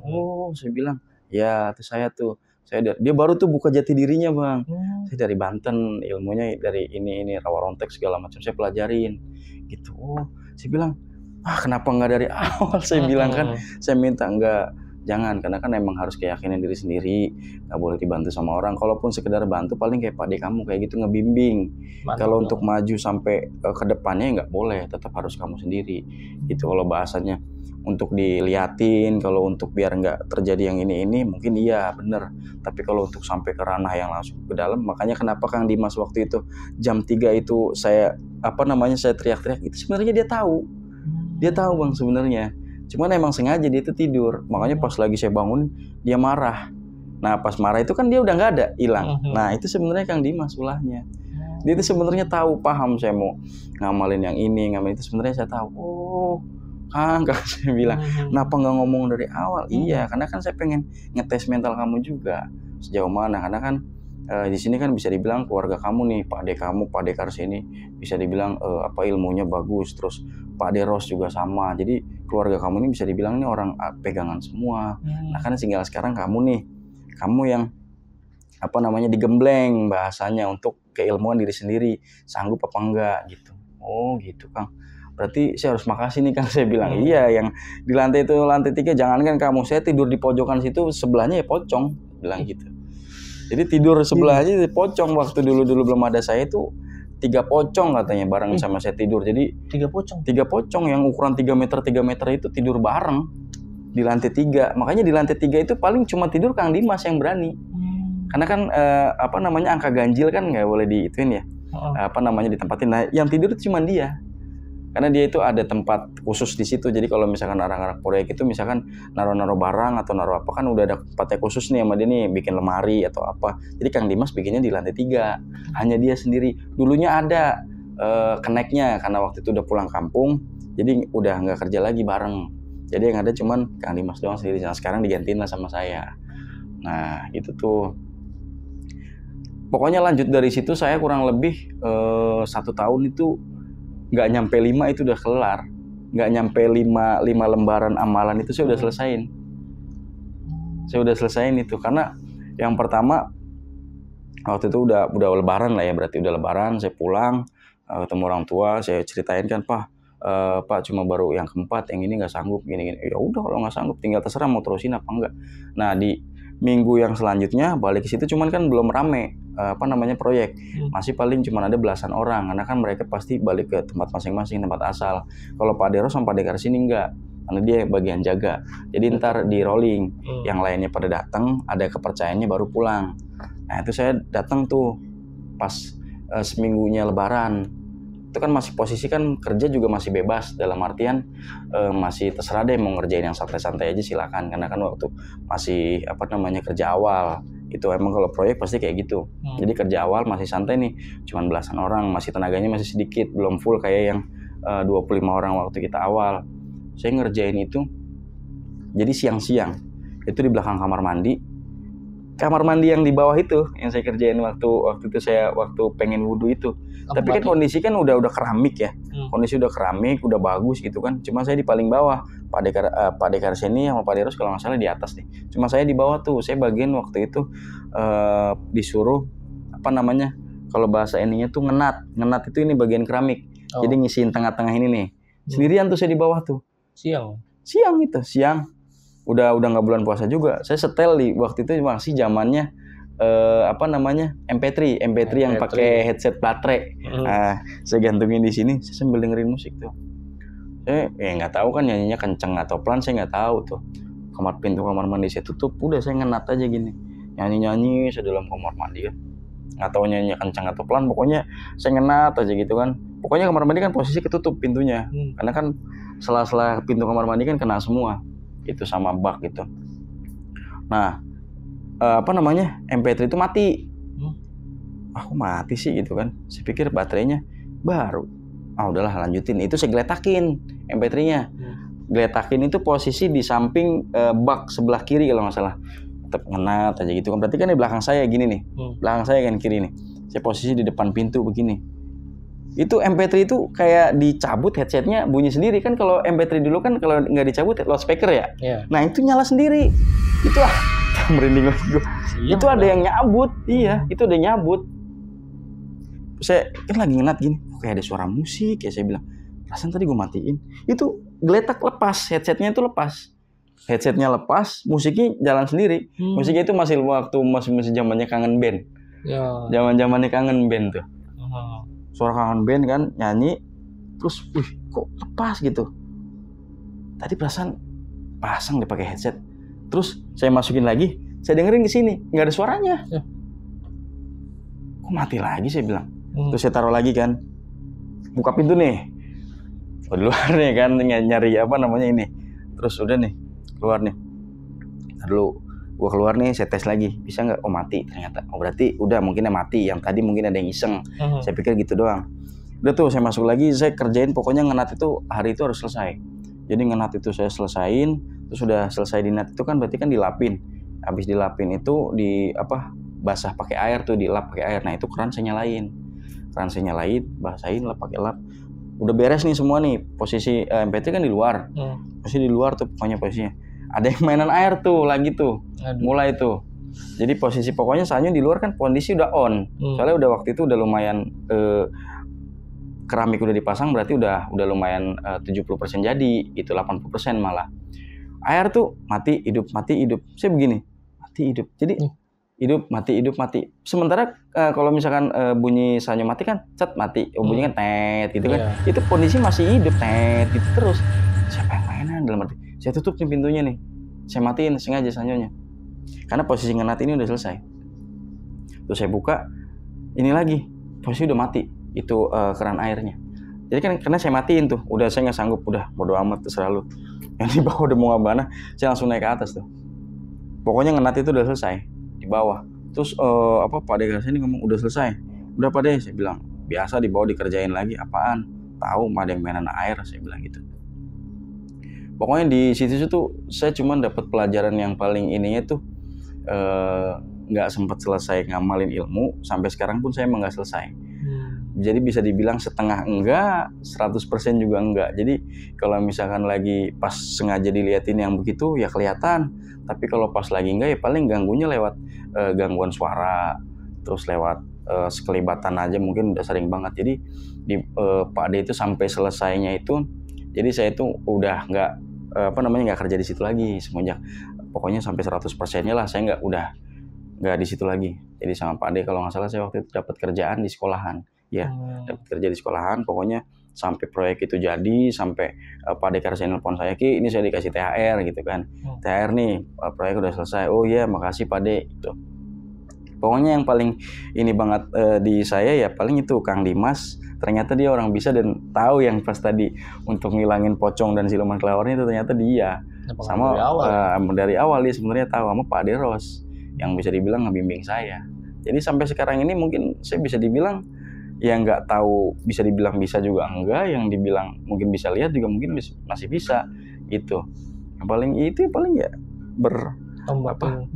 Oh, saya bilang, ya itu saya tuh. Dia baru tuh buka jati dirinya bang. Saya dari Banten, ilmunya dari ini rawa rontek segala macam saya pelajarin. Gitu. Oh, saya bilang, kenapa nggak dari awal? Saya bilang kan, saya minta jangan, karena kan emang harus keyakinan diri sendiri, nggak boleh dibantu sama orang. Kalaupun sekedar bantu, paling kayak Pak De kamu kayak gitu ngebimbing. Kalau untuk maju sampai ke depannya nggak boleh, tetap harus kamu sendiri. Gitu kalau bahasanya. Untuk diliatin, kalau untuk biar nggak terjadi yang ini mungkin iya bener. Tapi kalau untuk sampai ke ranah yang langsung ke dalam, makanya kenapa Kang Dimas waktu itu jam 3 itu saya saya teriak-teriak, itu sebenarnya dia tahu bang sebenarnya. Cuman emang sengaja dia itu tidur. Makanya pas lagi saya bangun dia marah. Nah pas marah itu kan dia udah nggak ada, hilang. Nah itu sebenarnya Kang Dimas ulahnya. Dia itu sebenarnya tahu, paham saya mau ngamalin yang ini, ngamalin itu, sebenarnya saya tahu. Oh Kang saya bilang, kenapa nggak ngomong dari awal? Iya, karena kan saya pengen ngetes mental kamu juga sejauh mana. Karena kan di sini kan bisa dibilang keluarga kamu nih, Pak De kamu, Pak De Kars ini bisa dibilang ilmunya bagus. Terus Pak De Ros juga sama. Jadi keluarga kamu ini bisa dibilang ini orang pegangan semua. Nah kan tinggal sekarang kamu yang digembleng bahasanya untuk keilmuan diri sendiri, sanggup apa enggak gitu. Oh gitu Kang, berarti saya harus makasih nih Kang. Saya bilang iya, yang di lantai 3, jangankan kamu, saya tidur di pojokan situ, sebelahnya ya pocong, bilang gitu. Jadi tidur sebelahnya di pocong. Waktu dulu belum ada saya itu 3 pocong katanya bareng sama saya tidur. Jadi 3 pocong yang ukuran 3 meter itu tidur bareng di lantai 3. Makanya di lantai 3 itu paling cuma tidur Kang Dimas yang berani. Karena kan angka ganjil kan nggak boleh diituin ya. Ditempatin. Nah, yang tidur itu cuma dia. Karena dia itu ada tempat khusus di situ. Jadi kalau misalkan orang-orang proyek itu misalkan naruh barang atau naruh apa, kan udah ada tempatnya khusus nih sama dia nih, bikin lemari atau apa. Jadi Kang Dimas bikinnya di lantai 3. Hanya dia sendiri. Dulunya ada keneknya karena waktu itu udah pulang kampung. Jadi udah nggak kerja lagi bareng. Jadi yang ada cuman Kang Dimas doang sendiri. Nah, sekarang digantiin lah sama saya. Nah itu tuh. Pokoknya lanjut dari situ saya kurang lebih 1 tahun itu nggak nyampe 5 itu udah kelar. Nggak nyampe 5 lembaran amalan itu saya udah selesain. Saya udah selesain itu karena yang pertama waktu itu udah lebaran lah ya, berarti udah lebaran, saya pulang ketemu orang tua, saya ceritain kan, Pak cuma baru yang keempat, yang ini nggak sanggup gini. Ya udah kalau nggak sanggup tinggal terserah mau terusin apa enggak. Nah di minggu yang selanjutnya balik ke situ, cuman kan belum rame proyek, masih paling cuman ada belasan orang, karena kan mereka pasti balik ke tempat masing-masing, tempat asal. Kalau Pak Deros sama Pak Dekar sini enggak, karena dia bagian jaga. Jadi ntar di rolling, yang lainnya pada datang, ada kepercayaannya baru pulang. Nah itu saya datang tuh pas seminggunya lebaran. Itu kan masih posisi kan kerja juga masih bebas, dalam artian masih terserah deh mau ngerjain yang santai-santai aja silakan, karena kan waktu masih kerja awal. Itu emang kalau proyek pasti kayak gitu. Jadi kerja awal masih santai nih, cuman belasan orang, masih tenaganya masih sedikit, belum full kayak yang 25 orang waktu kita awal. Saya ngerjain itu jadi siang-siang, itu di belakang kamar mandi yang di bawah itu yang saya kerjain waktu itu saya pengen wudhu itu. Tapi kan kondisi kan udah keramik ya, kondisi udah keramik, udah bagus gitu kan. Cuma saya di paling bawah, Pak Dekar sini sama Pak Deros kalau nggak salah di atas nih. Cuma saya di bawah tuh, saya bagian waktu itu disuruh kalau bahasa ininya tuh ngenat itu ini bagian keramik. Jadi ngisiin tengah-tengah ini nih. Sendirian tuh saya di bawah tuh. Siang. Udah nggak bulan puasa juga. Saya setel di waktu itu masih zamannya MP3 yang pakai headset baterai. Saya gantungin di sini, saya sambil dengerin musik tuh. Saya nggak tahu kan nyanyinya kenceng atau pelan, saya nggak tahu tuh. Pintu kamar mandi saya tutup, udah saya ngenat aja gini, nyanyi sedalam kamar mandi kan. Nggak tahu nyanyinya kenceng atau pelan, pokoknya saya ngenat aja gitu kan. Pokoknya kamar mandi kan posisi ketutup pintunya, karena kan sela-sela pintu kamar mandi kan kena semua itu sama bak gitu. Nah, MP3 itu mati. Aku mati sih gitu kan. Saya pikir baterainya baru. Udahlah lanjutin. Itu saya geletakin MP3-nya. Geletakin itu posisi di samping bak sebelah kiri kalau nggak salah. Tetap ngenat aja gitu kan. Berarti kan di belakang saya gini nih. Belakang saya kan kiri nih. Saya posisi di depan pintu begini. Itu MP3 itu kayak dicabut headsetnya bunyi sendiri kan. Kalau MP3 dulu kan kalau nggak dicabut loudspeaker ya. Nah itu nyala sendiri. Itu merinding lagi gue. Itu ada yang nyabut. Iya, itu ada yang nyabut. Saya kan lagi ngenat gini, kayak ada suara musik ya, saya bilang, perasaan tadi gue matiin. Itu geletak lepas, headsetnya itu lepas. Headsetnya lepas, musiknya jalan sendiri. Musiknya itu masih zamannya Kangen Band. Zaman-zamannya Kangen Band tuh. Suara Kangen Band kan nyanyi, terus kok lepas gitu. Tadi perasaan pasang dia pakai headset. Terus saya masukin lagi, saya dengerin ke sini, nggak ada suaranya. Kok mati lagi, saya bilang. Terus saya taruh lagi kan, buka pintu nih, di luar nih kan nyari ini. Terus udah nih keluar nih, dulu gua keluar nih, saya tes lagi, bisa nggak? Mati ternyata. Berarti udah mungkinnya mati. Yang tadi mungkin ada yang iseng. Saya pikir gitu doang. Udah tuh saya masuk lagi, saya kerjain, pokoknya ngenat itu hari itu harus selesai. Jadi ngenat itu saya selesain, terus udah selesai di nat itu kan berarti kan dilapin. Habis dilapin itu basah pakai air tuh, dilap pakai air. Nah itu keran saya nyalain, basahin, lap pakai lap. Udah beres nih semua nih. Posisi MP3 kan di luar. Posisi di luar tuh pokoknya posisinya. Ada yang mainan air tuh lagi tuh. Mulai tuh. Jadi posisi pokoknya Sanyo di luar kan kondisi udah on. Soalnya udah waktu itu udah lumayan keramik udah dipasang, berarti udah lumayan 70% jadi, itu 80% malah. Air tuh mati hidup. Saya begini, mati hidup. Jadi hidup mati. Sementara kalau misalkan bunyi Sanyo mati kan cet mati, bunyi kan tet gitu kan. Itu kondisi masih hidup tet gitu terus. Siapa yang mainan dalam arti? Saya tutup nih pintunya nih. Saya matiin sengaja Sanyonya. Karena posisi ngenat ini udah selesai. Terus saya buka, ini lagi posisi udah mati itu keran airnya. Jadi kan karena saya matiin tuh, udah saya nggak sanggup, udah bodo amat terserah lu. Yang di bawah udah mau ngabana, saya langsung naik ke atas tuh. Pokoknya ngenat itu udah selesai di bawah. Terus Pak De ini ngomong udah selesai. Udah Pak De, saya bilang biasa di bawah dikerjain lagi. Apaan? Tahu ada yang mainan air, saya bilang gitu. Pokoknya di situ tuh saya cuma dapat pelajaran yang paling ininya tuh nggak sempat selesai ngamalin ilmu. Sampai sekarang pun saya emang nggak selesai. Jadi bisa dibilang setengah enggak, 100% juga enggak. Jadi kalau misalkan lagi pas sengaja diliatin yang begitu ya kelihatan. Tapi kalau pas lagi enggak ya paling ganggunya lewat gangguan suara, terus lewat sekelibatan aja mungkin udah sering banget. Jadi di Pak Ade itu sampai selesainya itu, jadi saya itu udah nggak nggak kerja di situ lagi semenjak, pokoknya sampai 100%-nya lah saya nggak di situ lagi. Jadi sama Pak Ade kalau nggak salah saya waktu itu dapat kerjaan di sekolahan. Ya, dapat kerja di sekolahan, pokoknya sampai proyek itu jadi, sampai Pak Ade kasih nelpon saya, Ki, ini saya dikasih THR gitu kan. THR nih, proyek udah selesai. Oh iya, makasih Pak Ade gitu. Pokoknya yang paling ini banget di saya ya paling itu Kang Dimas. Ternyata dia orang bisa dan tahu yang pas tadi untuk ngilangin pocong dan siluman kelawarnya itu ternyata dia. Sama dari awal dia sebenarnya tahu, sama Pak Ade Ros yang bisa dibilang ngebimbing saya. Jadi sampai sekarang ini mungkin saya bisa dibilang yang nggak tahu bisa dibilang bisa juga enggak, yang dibilang mungkin bisa lihat juga mungkin masih bisa gitu. Yang paling itu ya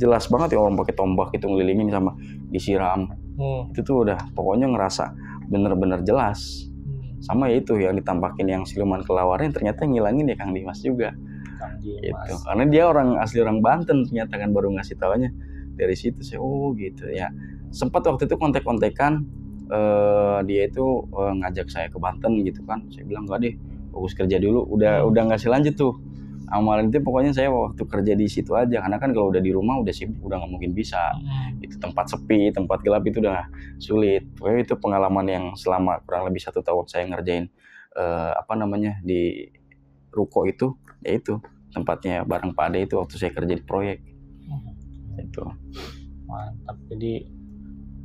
jelas banget ya orang pakai tombak itu ngelilingin sama disiram. Itu tuh udah pokoknya ngerasa bener-bener jelas. Sama ya itu yang ditampakin yang siluman kelawarnya ternyata ngilangin ya Kang Dimas juga. Gitu. Karena dia asli orang Banten ternyata kan, baru ngasih taunya dari situ saya gitu ya. Sempat waktu itu kontek-kontekan, dia itu ngajak saya ke Banten gitu kan. Saya bilang enggak deh, fokus kerja dulu. Udah ngasih lanjut tuh amalan itu. Pokoknya saya waktu kerja di situ aja, karena kan kalau udah di rumah udah sibuk, udah nggak mungkin bisa. Itu tempat sepi, tempat gelap itu udah sulit. Pokoknya itu pengalaman yang selama kurang lebih 1 tahun saya ngerjain di ruko itu, yaitu tempatnya bareng Pak Ade itu waktu saya kerja di proyek. Itu. Mantap. Jadi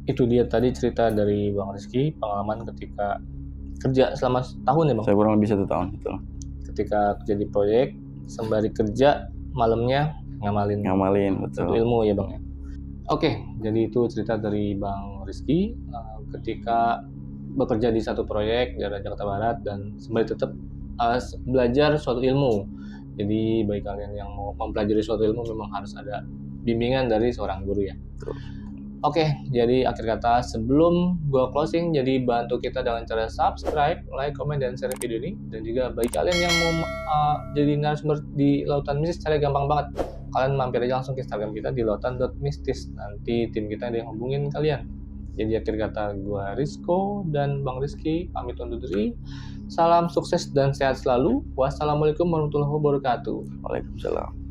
itu dia tadi cerita dari Bang Rizky, pengalaman ketika kerja selama setahun ya Bang? Saya kurang lebih 1 tahun itu. Ketika kerja di proyek, sembari kerja, malamnya ngamalin betul. satu ilmu ya Bang ya. Oke, jadi itu cerita dari Bang Rizky ketika bekerja di satu proyek di daerah Jakarta Barat dan sembari tetap belajar suatu ilmu. Jadi bagi kalian yang mau mempelajari suatu ilmu memang harus ada bimbingan dari seorang guru ya. Betul. Oke, jadi akhir kata sebelum gua closing, jadi bantu kita dengan cara subscribe, like, komen, dan share video ini. Dan juga bagi kalian yang mau jadi narasumber di Lautan Mistis, cara gampang banget. Kalian mampir aja langsung ke Instagram kita di lautan.mistis. Nanti tim kita ada yang hubungin kalian. Jadi akhir kata gua Rizko dan Bang Rizky pamit undur diri. Salam sukses dan sehat selalu. Wassalamualaikum warahmatullahi wabarakatuh. Waalaikumsalam.